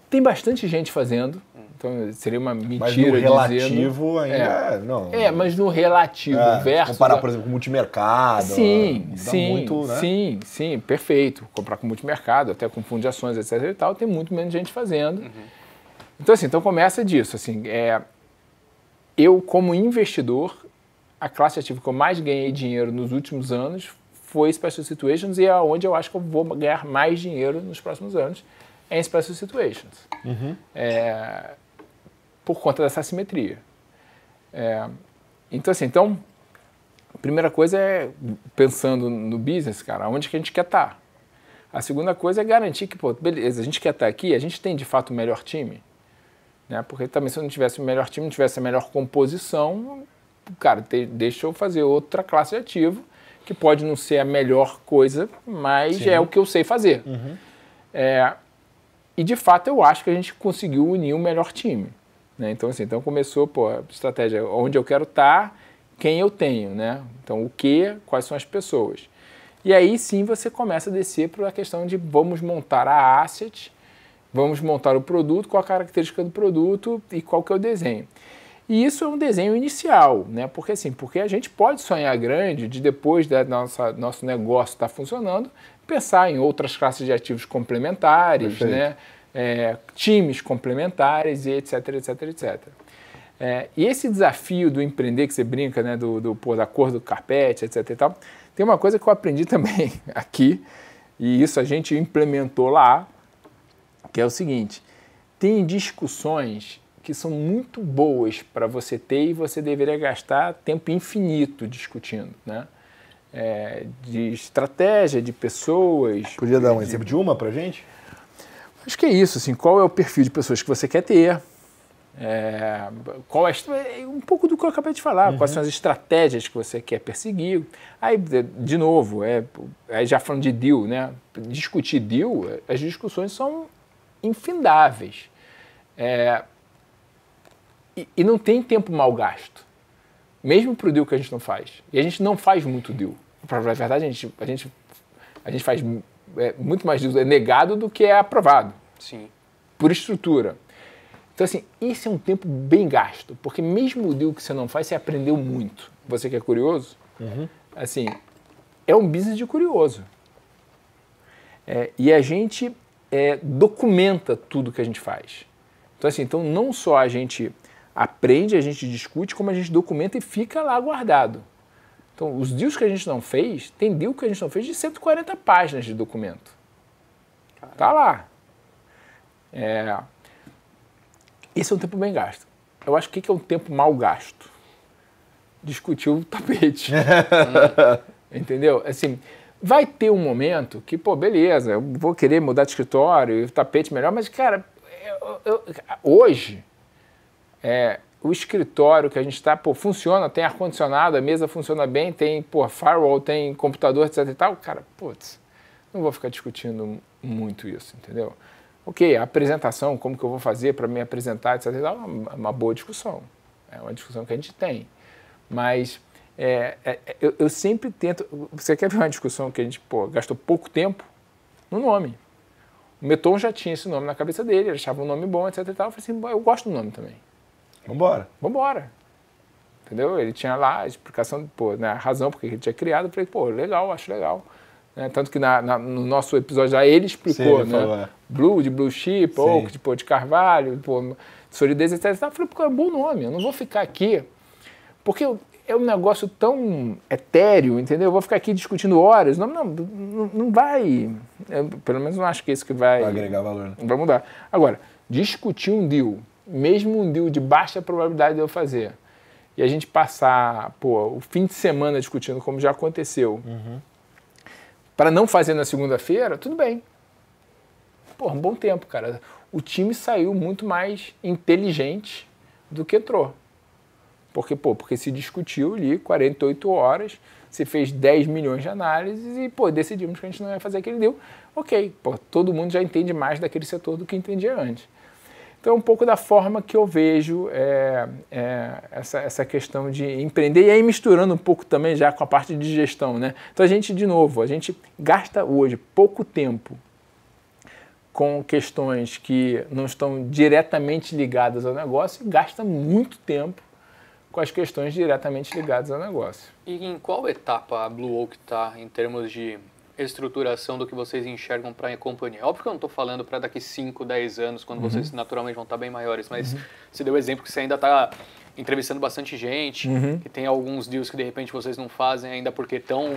Tem bastante gente fazendo, então seria uma mentira mas no relativo dizendo, ainda não. Mas no relativo versus... Comparar, por exemplo, com multimercado. Sim, muito, né? sim, perfeito. Comprar com multimercado, até com fundo de ações, etc. e tal, tem muito menos gente fazendo. Então, assim, começa disso. Assim, eu, como investidor, a classe ativa que eu mais ganhei dinheiro nos últimos anos foi Special Situations e é onde eu acho que eu vou ganhar mais dinheiro nos próximos anos, em Special Situations. Por conta dessa assimetria. Então, assim, a primeira coisa é, pensando no business, cara, onde que a gente quer estar. A segunda coisa é garantir que, beleza, a gente quer estar aqui, a gente tem de fato o melhor time. Né? Porque também se eu não tivesse o melhor time, não tivesse a melhor composição, cara, deixa eu fazer outra classe de ativo, que pode não ser a melhor coisa, mas é o que eu sei fazer. E, de fato, eu acho que a gente conseguiu unir o melhor time. Né? Então, assim, começou a estratégia onde eu quero estar, quem eu tenho. Né? Então, o que, quais são as pessoas. E aí, sim, você começa a descer para a questão de vamos montar a asset, vamos montar o produto, qual a característica do produto e qual que é o desenho. E isso é um desenho inicial, né? Porque a gente pode sonhar grande de depois da nosso negócio estar funcionando, pensar em outras classes de ativos complementares, né? Times complementares e etc. E esse desafio do empreender, que você brinca, né? Da cor do carpete, etc. e tal, tem uma coisa que eu aprendi também aqui, e isso a gente implementou lá, que é o seguinte: tem discussões que são muito boas para você ter e você deveria gastar tempo infinito discutindo, né? De estratégia, de pessoas. Podia dar um exemplo de uma pra gente? Acho que é isso, assim, qual é o perfil de pessoas que você quer ter, qual é um pouco do que eu acabei de falar, quais são as estratégias que você quer perseguir. Aí, de novo, aí já falando de deal, né? Discutir deal, as discussões são infindáveis. E não tem tempo mal gasto, mesmo para o deal que a gente não faz. E a gente não faz muito deal. Para falar a verdade, a gente faz muito mais deal negado do que é aprovado. Sim. Por estrutura. Então, assim, esse é um tempo bem gasto, porque mesmo o deal que você não faz, você aprendeu muito. Você que é curioso, assim, é um business de curioso. E a gente documenta tudo que a gente faz. Então, assim, não só a gente aprende, a gente discute, como a gente documenta e fica lá guardado. Então, os deals que a gente não fez, tem deal que a gente não fez de 140 páginas de documento. Tá lá. Esse é um tempo bem gasto. Eu acho que é um tempo mal gasto? Discutir o tapete. Entendeu? Assim, vai ter um momento que, beleza, eu vou querer mudar de escritório e o tapete melhor, mas, cara, hoje, o escritório que a gente está, funciona, tem ar-condicionado, a mesa funciona bem, tem, firewall, tem computador, etc e tal, cara, não vou ficar discutindo muito isso, entendeu? Ok, a apresentação, como que eu vou fazer para me apresentar, etc e tal, é uma boa discussão, é uma discussão que a gente tem, mas eu sempre tento, você quer ver uma discussão que a gente, gastou pouco tempo no nome. O Meton já tinha esse nome na cabeça dele, ele achava um nome bom, etc e tal, eu falei assim, eu gosto do nome também. Vambora. Entendeu? Ele tinha lá a explicação, a razão porque ele tinha criado. Eu falei, legal, acho legal. Tanto que no nosso episódio já ele explicou, sim, né? Falou, Blue, de Blue Chip, Oak, de Carvalho, solidez, etc. Eu falei, é um bom nome, eu não vou ficar aqui. Porque é um negócio tão etéreo, entendeu? Eu vou ficar aqui discutindo horas. Não vai. Pelo menos não acho que é isso que vai agregar valor. Né? Vai mudar. Agora, discutir um deal, mesmo um deal de baixa probabilidade de eu fazer, e a gente passar o fim de semana discutindo, como já aconteceu, para não fazer na segunda-feira, tudo bem. Um bom tempo, cara. O time saiu muito mais inteligente do que entrou. Porque se discutiu ali 48 horas, se fez 10 milhões de análises e, decidimos que a gente não ia fazer aquele deal. Ok, todo mundo já entende mais daquele setor do que entendia antes. Então, é um pouco da forma que eu vejo essa questão de empreender. E aí, misturando um pouco também já com a parte de gestão, né? Então, a gente gasta hoje pouco tempo com questões que não estão diretamente ligadas ao negócio e gasta muito tempo com as questões diretamente ligadas ao negócio. E em qual etapa a Blue Oak está em termos de estruturação do que vocês enxergam para a companhia? Óbvio que eu não estou falando para daqui 5, 10 anos, quando vocês naturalmente vão estar bem maiores, mas você deu o exemplo que você ainda está entrevistando bastante gente, que tem alguns deals que de repente vocês não fazem ainda porque estão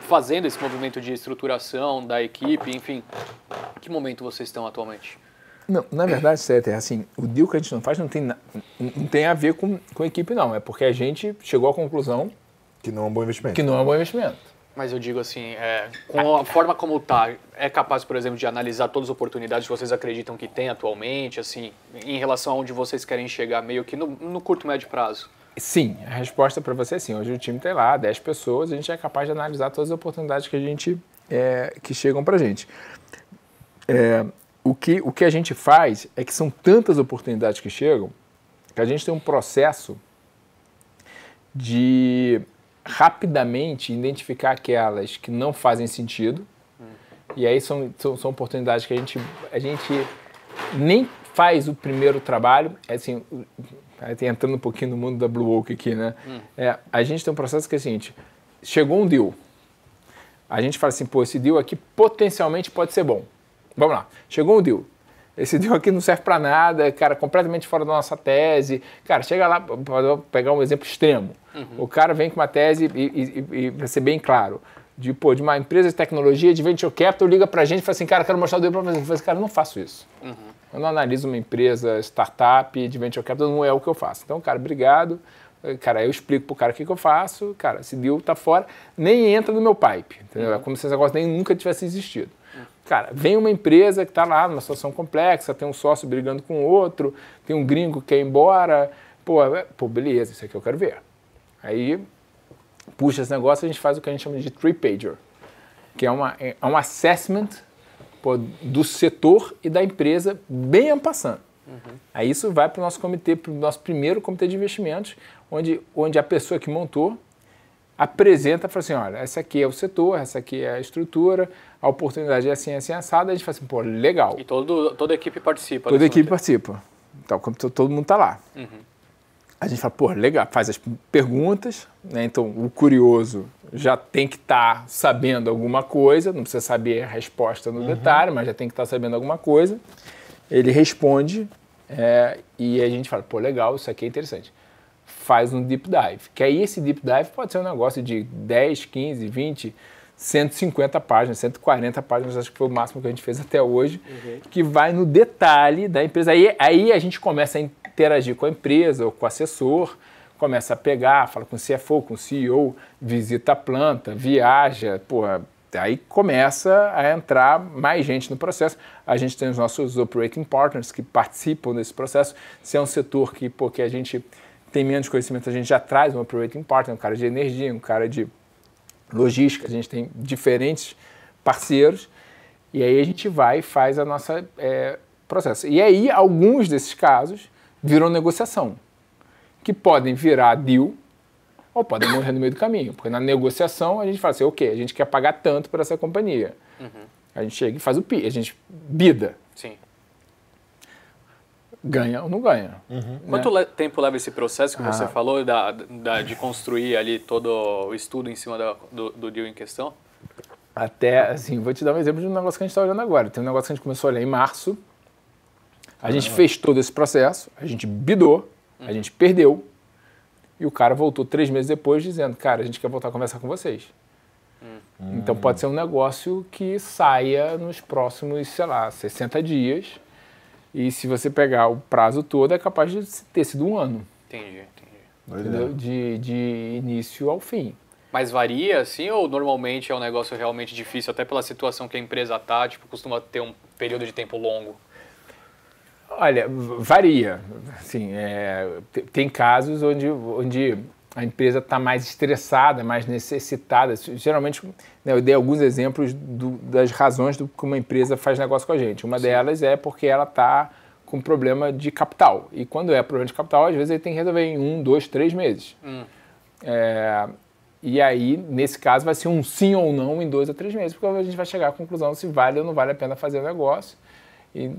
fazendo esse movimento de estruturação da equipe, enfim. Em que momento vocês estão atualmente? Não, na verdade, Céter, assim, o deal que a gente não faz não tem a ver com a equipe, não. É porque a gente chegou à conclusão que não é um bom investimento. Mas eu digo assim, com a forma como está, é capaz, por exemplo, de analisar todas as oportunidades que vocês acreditam que tem atualmente, assim, em relação a onde vocês querem chegar, meio que no curto, médio prazo? Sim, a resposta para você é sim. Hoje o time tem lá 10 pessoas, a gente é capaz de analisar todas as oportunidades que a gente que chegam para a gente. O que a gente faz é que são tantas oportunidades que chegam que a gente tem um processo de rapidamente identificar aquelas que não fazem sentido. E aí são oportunidades que a gente nem faz o primeiro trabalho. Assim, entrando um pouquinho no mundo da Blue Oak aqui, né? A gente tem um processo que é o seguinte: chegou um deal. A gente fala assim, esse deal aqui potencialmente pode ser bom. Vamos lá, chegou um deal. Esse deal aqui não serve para nada, cara, completamente fora da nossa tese. Cara, chega lá, vou pegar um exemplo extremo. O cara vem com uma tese, e para ser bem claro, de uma empresa de tecnologia, de venture capital, liga pra gente e fala assim, cara, quero mostrar o deal pra você. Eu falo assim, cara, não faço isso. Eu não analiso uma empresa, startup, de venture capital, não é o que eu faço. Então, cara, obrigado. Cara, eu explico pro cara o que eu faço. Cara, se deal tá fora, nem entra no meu pipe. Entendeu? É como se esse negócio nem nunca tivesse existido. Cara, vem uma empresa que está lá numa situação complexa, tem um sócio brigando com o outro, tem um gringo que quer ir embora. Pô, beleza, isso aqui eu quero ver. Aí, puxa esse negócio, a gente faz o que a gente chama de three-pager, que é um assessment do setor e da empresa bem en passant. Aí isso vai para o nosso comitê, para o nosso primeiro comitê de investimentos, onde a pessoa que montou apresenta e fala assim, olha, esse aqui é o setor, essa aqui é a estrutura, a oportunidade é assim, assada, a gente fala assim, pô, legal. E toda a equipe participa. Toda a equipe participa. Então, todo mundo está lá. A gente fala, pô, legal, faz as perguntas, né? Então o curioso já tem que estar sabendo alguma coisa, não precisa saber a resposta no detalhe, mas já tem que estar sabendo alguma coisa. Ele responde e a gente fala, pô, legal, isso aqui é interessante. Faz um deep dive, que aí esse deep dive pode ser um negócio de 10, 15, 20, 150 páginas, 140 páginas, acho que foi o máximo que a gente fez até hoje, que vai no detalhe da empresa. Aí a gente começa a interagir com a empresa ou com o assessor, começa a pegar, fala com o CFO, com o CEO, visita a planta, viaja, aí começa a entrar mais gente no processo. A gente tem os nossos operating partners que participam desse processo. Se é um setor que a gente tem menos conhecimento, a gente já traz um operating partner, um cara de energia, um cara de logística, a gente tem diferentes parceiros, e aí a gente vai e faz a nossa processo. E aí, alguns desses casos viram negociação, que podem virar deal ou podem morrer no meio do caminho, porque na negociação a gente fala assim, ok, a gente quer pagar tanto para essa companhia. A gente chega e faz o pitch, a gente bida. Sim. Ganha ou não ganha. Quanto tempo leva esse processo que você falou de construir ali todo o estudo em cima do deal em questão? Até, assim, vou te dar um exemplo de um negócio que a gente está olhando agora. Tem um negócio que a gente começou a olhar em março, a gente fez todo esse processo, a gente bidou, a gente perdeu, e o cara voltou 3 meses depois dizendo, cara, a gente quer voltar a conversar com vocês. Então pode ser um negócio que saia nos próximos, 60 dias, e se você pegar o prazo todo, é capaz de ter sido 1 ano. Entendi. Entendeu? De início ao fim. Mas varia, assim, ou normalmente é um negócio realmente difícil, até pela situação que a empresa está, costuma ter um período de tempo longo? Olha, varia. Assim, tem casos onde a empresa está mais estressada, mais necessitada. Geralmente, eu dei alguns exemplos das razões do que uma empresa faz negócio com a gente. Uma delas é porque ela está com problema de capital. E quando é problema de capital, às vezes ele tem que resolver em 1, 2, 3 meses. E aí, nesse caso, vai ser um sim ou não em 2 a 3 meses, porque a gente vai chegar à conclusão se vale ou não vale a pena fazer o negócio.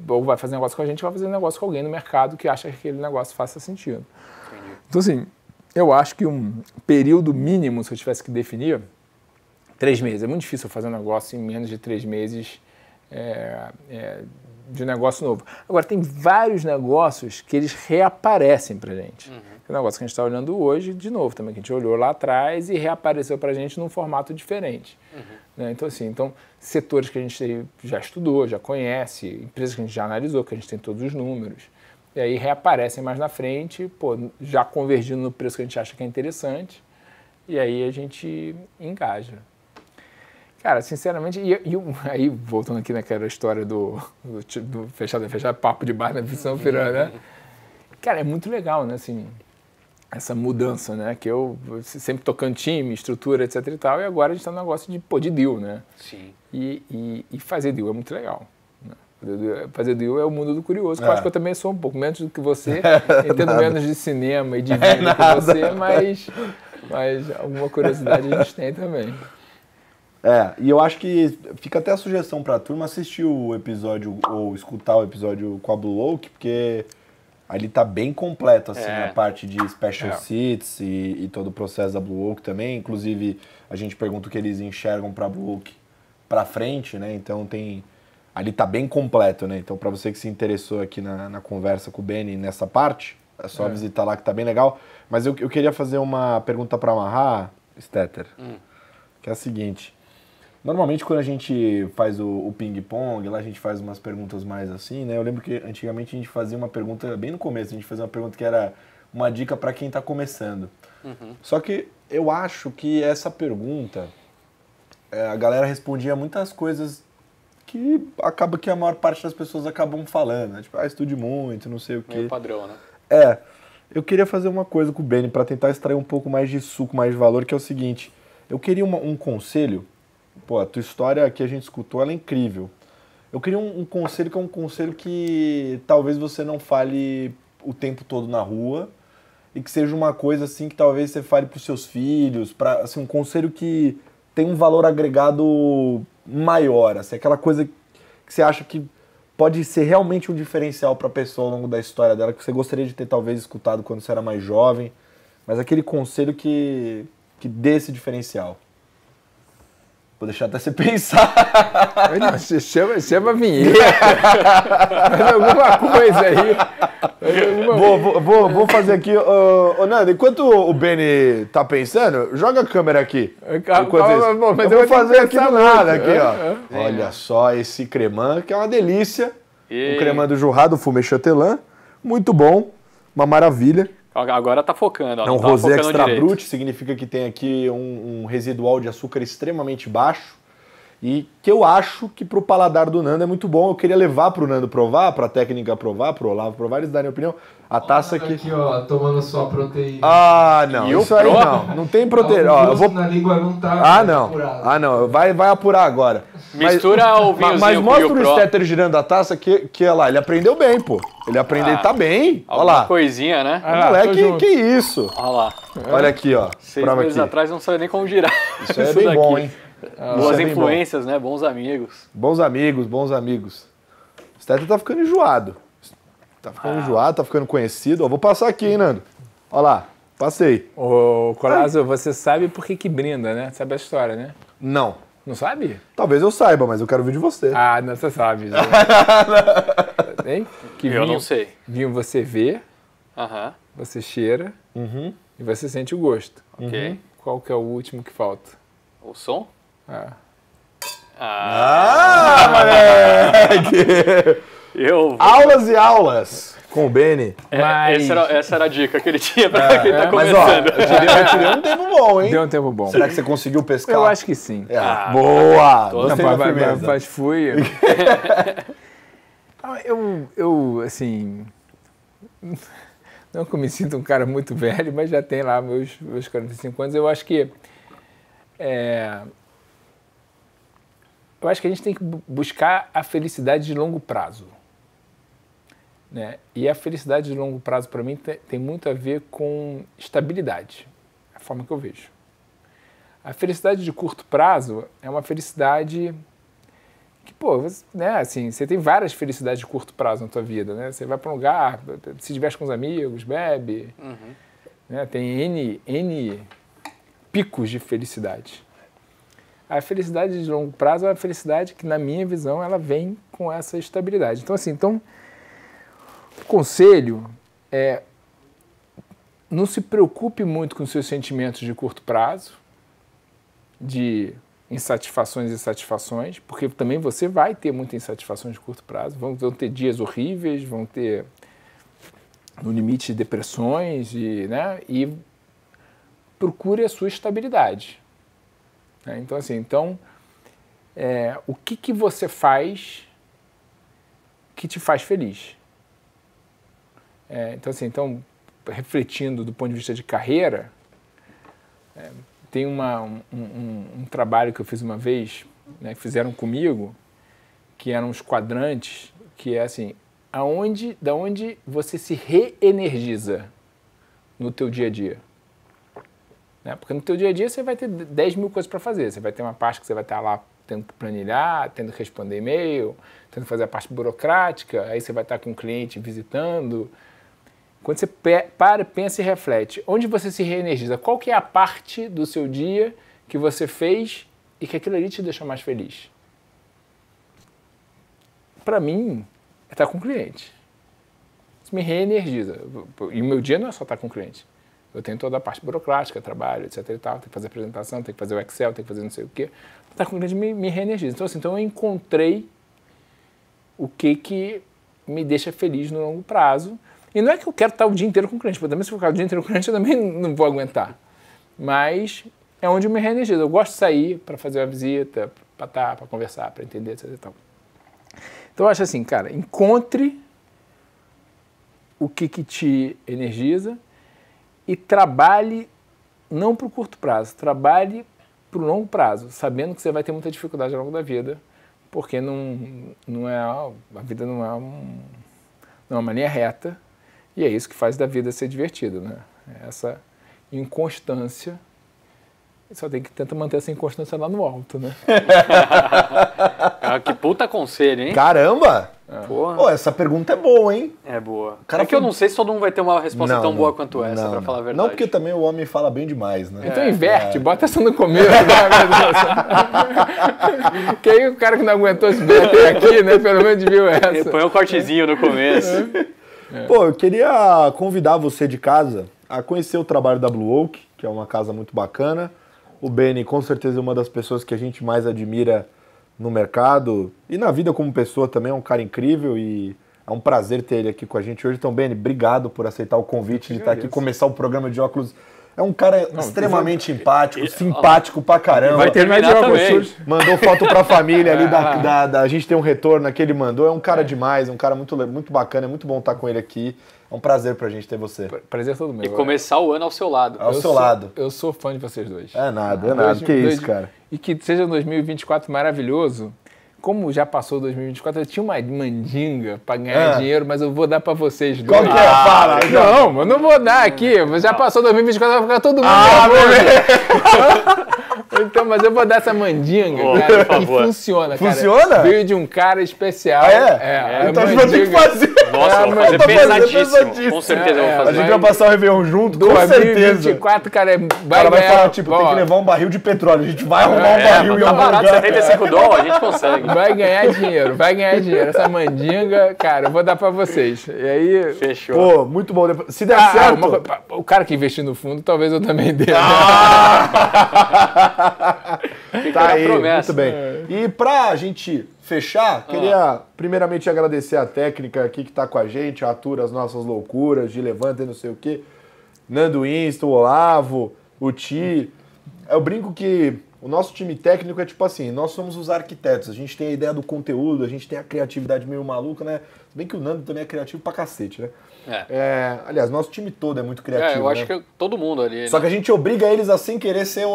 Ou vai fazer negócio com a gente, ou vai fazer negócio com alguém no mercado que acha que aquele negócio faça sentido. Entendi. Então, assim, eu acho que um período mínimo, se eu tivesse que definir, 3 meses. É muito difícil fazer um negócio em menos de 3 meses de um negócio novo. Agora, tem vários negócios que eles reaparecem pra gente. Tem um negócio que a gente está olhando hoje, de novo, também, que a gente olhou lá atrás e reapareceu pra gente num formato diferente. Né? Então, assim, setores que a gente já estudou, já conhece, empresas que a gente já analisou, que a gente tem todos os números. E aí reaparecem mais na frente, já convergindo no preço que a gente acha que é interessante, e aí a gente engaja. Cara, sinceramente, aí voltando aqui naquela história do fechado, papo de bar na visão pirâmide, né? Cara, é muito legal, né, assim, essa mudança, né, que eu sempre tocando time, estrutura, etc e tal, e agora a gente tá no negócio de deal, né? Sim. E fazer deal é muito legal. Fazer deal é o mundo do curioso, que eu acho que eu também sou um pouco menos do que você, entendo menos de cinema e de vídeo que você, mas alguma curiosidade a gente tem também. E eu acho que fica até a sugestão pra turma assistir o episódio, ou escutar o episódio com a Blue Oak, porque ali tá bem completo, assim, a parte de special seats e todo o processo da Blue Oak também. Inclusive, a gente pergunta o que eles enxergam pra Blue Oak pra frente, né? Então ali tá bem completo, né? Então, para você que se interessou aqui na conversa com o Benny nessa parte, é só visitar lá que tá bem legal. Mas eu queria fazer uma pergunta para amarrar, Stetter, que é a seguinte. Normalmente quando a gente faz o ping-pong, lá a gente faz umas perguntas mais assim, né? Eu lembro que antigamente a gente fazia uma pergunta, bem no começo, a gente fazia uma pergunta que era uma dica para quem está começando. Só que eu acho que essa pergunta, a galera respondia muitas coisas que acaba que a maior parte das pessoas acabam falando, né? Tipo, estude muito, não sei o quê. Meio padrão, né? Eu queria fazer uma coisa com o Benny para tentar extrair um pouco mais de suco, mais de valor, que é o seguinte, eu queria um conselho. Pô, a tua história que a gente escutou, ela é incrível. Eu queria um conselho que é um conselho que talvez você não fale o tempo todo na rua e que seja uma coisa assim que talvez você fale para os seus filhos, assim, um conselho que tem um valor agregado maior, assim, aquela coisa que você acha que pode ser realmente um diferencial para a pessoa ao longo da história dela, que você gostaria de ter talvez escutado quando você era mais jovem, mas aquele conselho que dê esse diferencial. Vou deixar até você pensar. Não, chama a vinheta. Faz alguma coisa aí. Vou fazer aqui. Ô, Nando, enquanto o Benny tá pensando, joga a câmera aqui. Mas eu vou fazer aqui do nada. Aqui, ó. Olha só esse cremã, que é uma delícia. O cremã do Jurrá, do Fumê Chatelan. Muito bom. Uma maravilha. Agora tá focando. É um rosé extra brut, significa que tem aqui um residual de açúcar extremamente baixo e que eu acho que pro paladar do Nando é muito bom. Eu queria levar pro Nando provar, pra técnica provar, pro Olavo provar, eles darem opinião. A taça aqui... Aqui, ó, tomando sua proteína. Ah, não, isso aí não tem proteína. Ó, eu vou... na língua não tá não, vai apurar agora. Mistura o vinhozinho mas mostra com o Stetter girando a taça que olha lá, ele aprendeu bem, pô. Ele aprendeu, ele tá bem. Olha lá. Coisinha, né? Moleque, que isso? Olha lá. Olha aqui, ó. 6 meses atrás não sabia nem como girar. Isso é bem bom, hein? Boas influências, né? Bons amigos. Bons amigos. O Stetter tá ficando enjoado. Tá ficando conhecido. Ó, vou passar aqui, hein, Nando? Olha lá, passei. Ô, Colasso, você sabe por que brinda, né? Sabe a história, né? Não. Não sabe? Talvez eu saiba, mas eu quero ver de você. Ah, não, você sabe. Hein? Que eu não sei. Vinho você vê, você cheira e você sente o gosto. Ok. Qual que é o último que falta? O som? Moleque! Aulas e aulas com o Benny. Essa era a dica que ele tinha pra quem tá começando. Mas, ó, eu tirei um tempo bom, hein? Deu um tempo bom. Será que você conseguiu pescar? Eu acho que sim. Boa! Mas fui. Eu, assim... Não que eu me sinta um cara muito velho, mas já tem lá meus 45 anos. Eu acho que... Eu acho que a gente tem que buscar a felicidade de longo prazo. Né? E a felicidade de longo prazo, para mim, tem muito a ver com estabilidade. É a forma que eu vejo. A felicidade de curto prazo é uma felicidade que, né, assim, você tem várias felicidades de curto prazo na tua vida. Né? Você vai para um lugar, se diverte com os amigos, bebe. Né? Tem N picos de felicidade. A felicidade de longo prazo é uma felicidade que, na minha visão, ela vem com essa estabilidade. Então, assim, o conselho é não se preocupe muito com seus sentimentos de curto prazo, de insatisfações e satisfações, porque também você vai ter muita insatisfação de curto prazo, vão ter dias horríveis, vão ter, no limite, depressões, e procure a sua estabilidade. Então, assim, o que você faz que te faz feliz? Então, assim, refletindo do ponto de vista de carreira, tem um trabalho que eu fiz uma vez, né, que fizeram comigo, que eram os quadrantes, que é assim, da onde você se reenergiza no teu dia a dia. Porque no teu dia a dia você vai ter 10 mil coisas para fazer. Você vai ter uma parte que você vai estar lá tendo que planilhar, tendo que responder e-mail, tendo que fazer a parte burocrática, aí você vai estar com o cliente visitando. Quando você para, pensa e reflete, onde você se reenergiza? Qual que é a parte do seu dia que você fez e que aquilo ali te deixa mais feliz? Para mim, é estar com o cliente. Isso me reenergiza. E o meu dia não é só estar com o cliente. Eu tenho toda a parte burocrática, trabalho, etc e tal, tem que fazer apresentação, tem que fazer o Excel, tem que fazer não sei o quê. Estar com cliente me reenergiza. Então, assim, eu encontrei o que me deixa feliz no longo prazo. E não é que eu quero estar o dia inteiro com o cliente, porque também se eu ficar o dia inteiro com o cliente, eu também não vou aguentar. Mas é onde eu me reenergizo. Eu gosto de sair para fazer uma visita, para conversar, para entender, etc e tal. Então, eu acho assim, cara, encontre o que te energiza e trabalhe não para o curto prazo, trabalhe para o longo prazo, sabendo que você vai ter muita dificuldade ao longo da vida, porque a vida não é uma linha reta, e é isso que faz da vida ser divertida, né? Essa inconstância, só tem que tentar manter essa inconstância lá no alto, né? Que puta conselho, hein? Caramba! Porra. Pô, essa pergunta é boa, hein? É boa. Cara, é que eu não sei se todo mundo vai ter uma resposta tão boa quanto essa, pra falar a verdade. Não, porque também o homem fala bem demais, né? Então inverte, bota essa no começo. Que aí o cara que não aguentou se ver até aqui, né? Pelo menos viu essa. Põe um cortezinho no começo. Pô, eu queria convidar você de casa a conhecer o trabalho da Blue Oak, que é uma casa muito bacana. O Beni, com certeza, é uma das pessoas que a gente mais admira no mercado e na vida como pessoa também, é um cara incrível e é um prazer ter ele aqui com a gente hoje. Então, Beni, obrigado por aceitar o convite de estar aqui, começar o programa de óculos. É um cara extremamente empático, simpático pra caramba. Vai terminar também. Mandou foto pra família ali, a gente tem um retorno que ele mandou. É um cara demais, um cara muito, muito bacana, é muito bom estar com ele aqui. É um prazer pra gente ter você. Prazer todo meu. E começar o ano ao seu lado. Ao seu lado. Eu sou fã de vocês dois. É nada. Que isso, cara. E que seja 2024 maravilhoso. Como já passou 2024, eu tinha uma mandinga pra ganhar dinheiro, mas eu vou dar pra vocês dois. Qual que é? Fala. Não, eu não vou dar aqui. Já passou 2024, vai ficar todo mundo. Então, mas eu vou dar essa mandinga, cara, e funciona, cara. Funciona? Veio de um cara especial. Então a gente vai ter que fazer. Nossa, vou fazer pesadíssimo. Com certeza eu vou fazer. A gente vai passar o Réveillon junto, com certeza. 2024, cara, vai falar, tipo, tem que levar um barril de petróleo. A gente vai arrumar um barril e tá barato, 75 dólares, a gente consegue. Vai ganhar dinheiro. Essa mandinga, cara, eu vou dar pra vocês. E aí... Fechou. Pô, muito bom. Se der certo... o cara que investir no fundo, talvez eu também dê. Tá aí, muito bem. E pra gente fechar, queria primeiramente agradecer a técnica aqui que tá com a gente, atura as nossas loucuras de levanta e não sei o quê. Nando Winston, o Olavo, o Ti. Eu brinco que o nosso time técnico é tipo assim, nós somos os arquitetos, a gente tem a ideia do conteúdo, a gente tem a criatividade meio maluca, né? Se bem que o Nando também é criativo pra cacete, né? Aliás, nosso time todo é muito criativo, eu acho que todo mundo ali. Só que a gente obriga eles a, sem querer, ser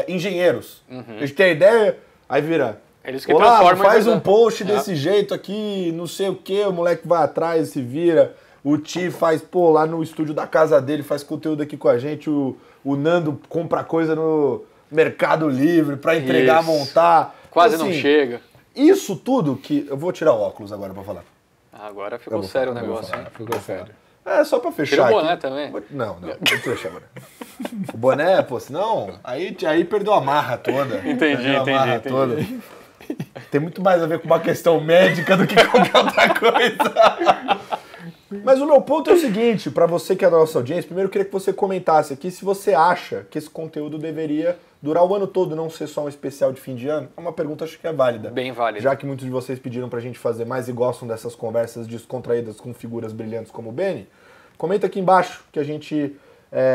engenheiros. A gente tem a ideia, aí vira... Eles que Olá, transformam faz um post desse jeito aqui, não sei o que, o moleque vai atrás, se vira. O Ti faz, lá no estúdio da casa dele, faz conteúdo aqui com a gente. O Nando compra coisa no Mercado Livre pra entregar, montar. Quase assim, não chega. Isso tudo que... Eu vou tirar o óculos agora pra falar. Agora ficou sério o negócio, hein? Ficou sério. Só pra fechar. Tira o boné aqui. também? Não, vou deixar agora. O boné, senão, aí perdeu a marra toda. Entendi. Toda. Tem muito mais a ver com uma questão médica do que qualquer outra coisa. Mas o meu ponto é o seguinte, pra você que é da nossa audiência, primeiro eu queria que você comentasse aqui se você acha que esse conteúdo deveria durar o ano todo, não ser só um especial de fim de ano. É uma pergunta, acho que é válida. Bem válida. Já que muitos de vocês pediram pra gente fazer mais e gostam dessas conversas descontraídas com figuras brilhantes como o Beni, comenta aqui embaixo que a gente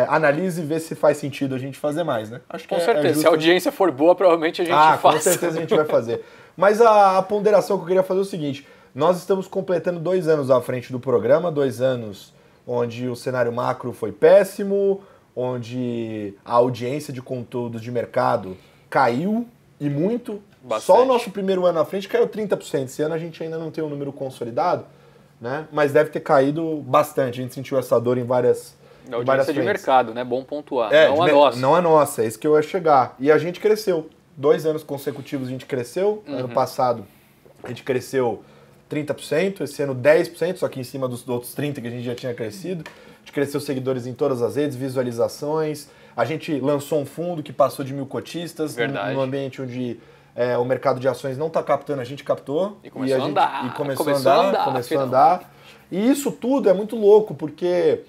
analise e vê se faz sentido a gente fazer mais, né? Acho que com certeza, justo. Se a audiência for boa, provavelmente a gente faz. Com certeza a gente vai fazer. Mas a ponderação que eu queria fazer é o seguinte, nós estamos completando 2 anos à frente do programa, 2 anos onde o cenário macro foi péssimo, onde a audiência de conteúdos de mercado caiu, e muito. Bastante. Só o nosso primeiro ano à frente caiu 30%. Esse ano a gente ainda não tem um número consolidado, né? Mas deve ter caído bastante. A gente sentiu essa dor em várias A audiência de mercado, né? Bom pontuar. Não a nossa. Não a nossa, é isso que eu ia chegar. E a gente cresceu. 2 anos consecutivos a gente cresceu. Ano passado a gente cresceu 30%, esse ano 10%, só que em cima dos outros 30% que a gente já tinha crescido. A gente cresceu seguidores em todas as redes, visualizações. A gente lançou um fundo que passou de 1.000 cotistas. Verdade. Num ambiente onde o mercado de ações não está captando, a gente captou. E começou a andar. Começou a andar. E isso tudo é muito louco, porque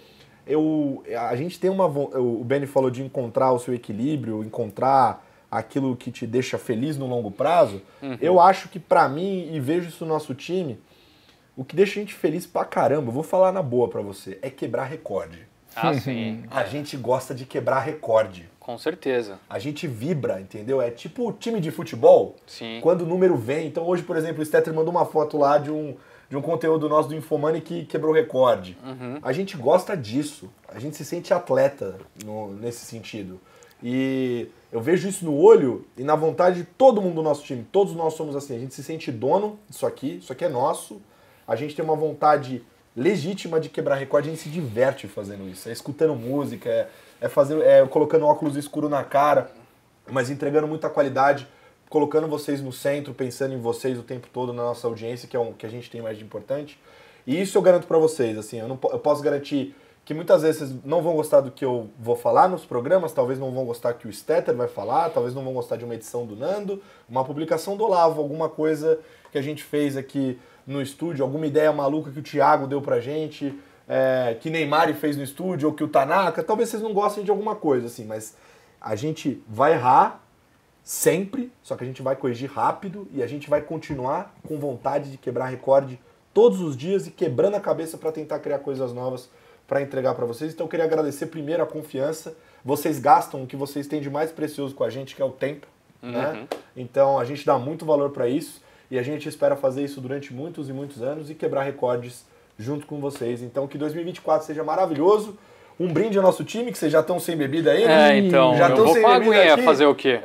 a gente tem o Benny falou de encontrar o seu equilíbrio, encontrar aquilo que te deixa feliz no longo prazo. Eu acho que pra mim, e vejo isso no nosso time, o que deixa a gente feliz pra caramba, eu vou falar na boa pra você, é quebrar recorde. Ah, sim. A gente gosta de quebrar recorde. Com certeza. A gente vibra, entendeu? É tipo o time de futebol, Sim. quando o número vem. Então hoje, por exemplo, o Stetter mandou uma foto lá de um conteúdo nosso do Infomani que quebrou recorde. A gente gosta disso. A gente se sente atleta nesse sentido. E eu vejo isso no olho e na vontade de todo mundo do nosso time. Todos nós somos assim. A gente se sente dono disso aqui é nosso. A gente tem uma vontade legítima de quebrar recorde, a gente se diverte fazendo isso. É escutando música, colocando óculos escuros na cara, mas entregando muita qualidade, colocando vocês no centro, pensando em vocês o tempo todo na nossa audiência, que é o que a gente tem mais de importante. E isso eu garanto pra vocês, assim, eu posso garantir que muitas vezes vocês não vão gostar do que eu vou falar nos programas, talvez não vão gostar que o Stetter vai falar, talvez não vão gostar de uma edição do Nando, uma publicação do Olavo, alguma coisa que a gente fez aqui no estúdio, alguma ideia maluca que o Thiago deu pra gente, que Neymar fez no estúdio, ou que o Tanaka, talvez vocês não gostem de alguma coisa, assim, mas a gente vai errar sempre, só que a gente vai corrigir rápido e a gente vai continuar com vontade de quebrar recorde todos os dias e quebrando a cabeça para tentar criar coisas novas para entregar para vocês. Então eu queria agradecer primeiro a confiança. Vocês gastam o que vocês têm de mais precioso com a gente, que é o tempo, né? Então a gente dá muito valor para isso. E a gente espera fazer isso durante muitos e muitos anos e quebrar recordes junto com vocês. Então que 2024 seja maravilhoso. Um brinde ao nosso time, que vocês já estão sem bebida aí, né? Então, já eu vou com a aguinha fazer o quê?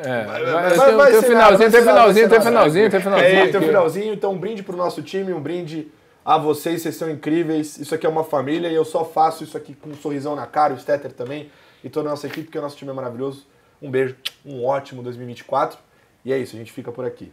Tem finalzinho. Então um brinde pro nosso time, um brinde a vocês são incríveis. Isso aqui é uma família e eu só faço isso aqui com um sorrisão na cara, o Stetter também e toda a nossa equipe, porque o nosso time é maravilhoso. Um beijo, um ótimo 2024. E é isso, a gente fica por aqui.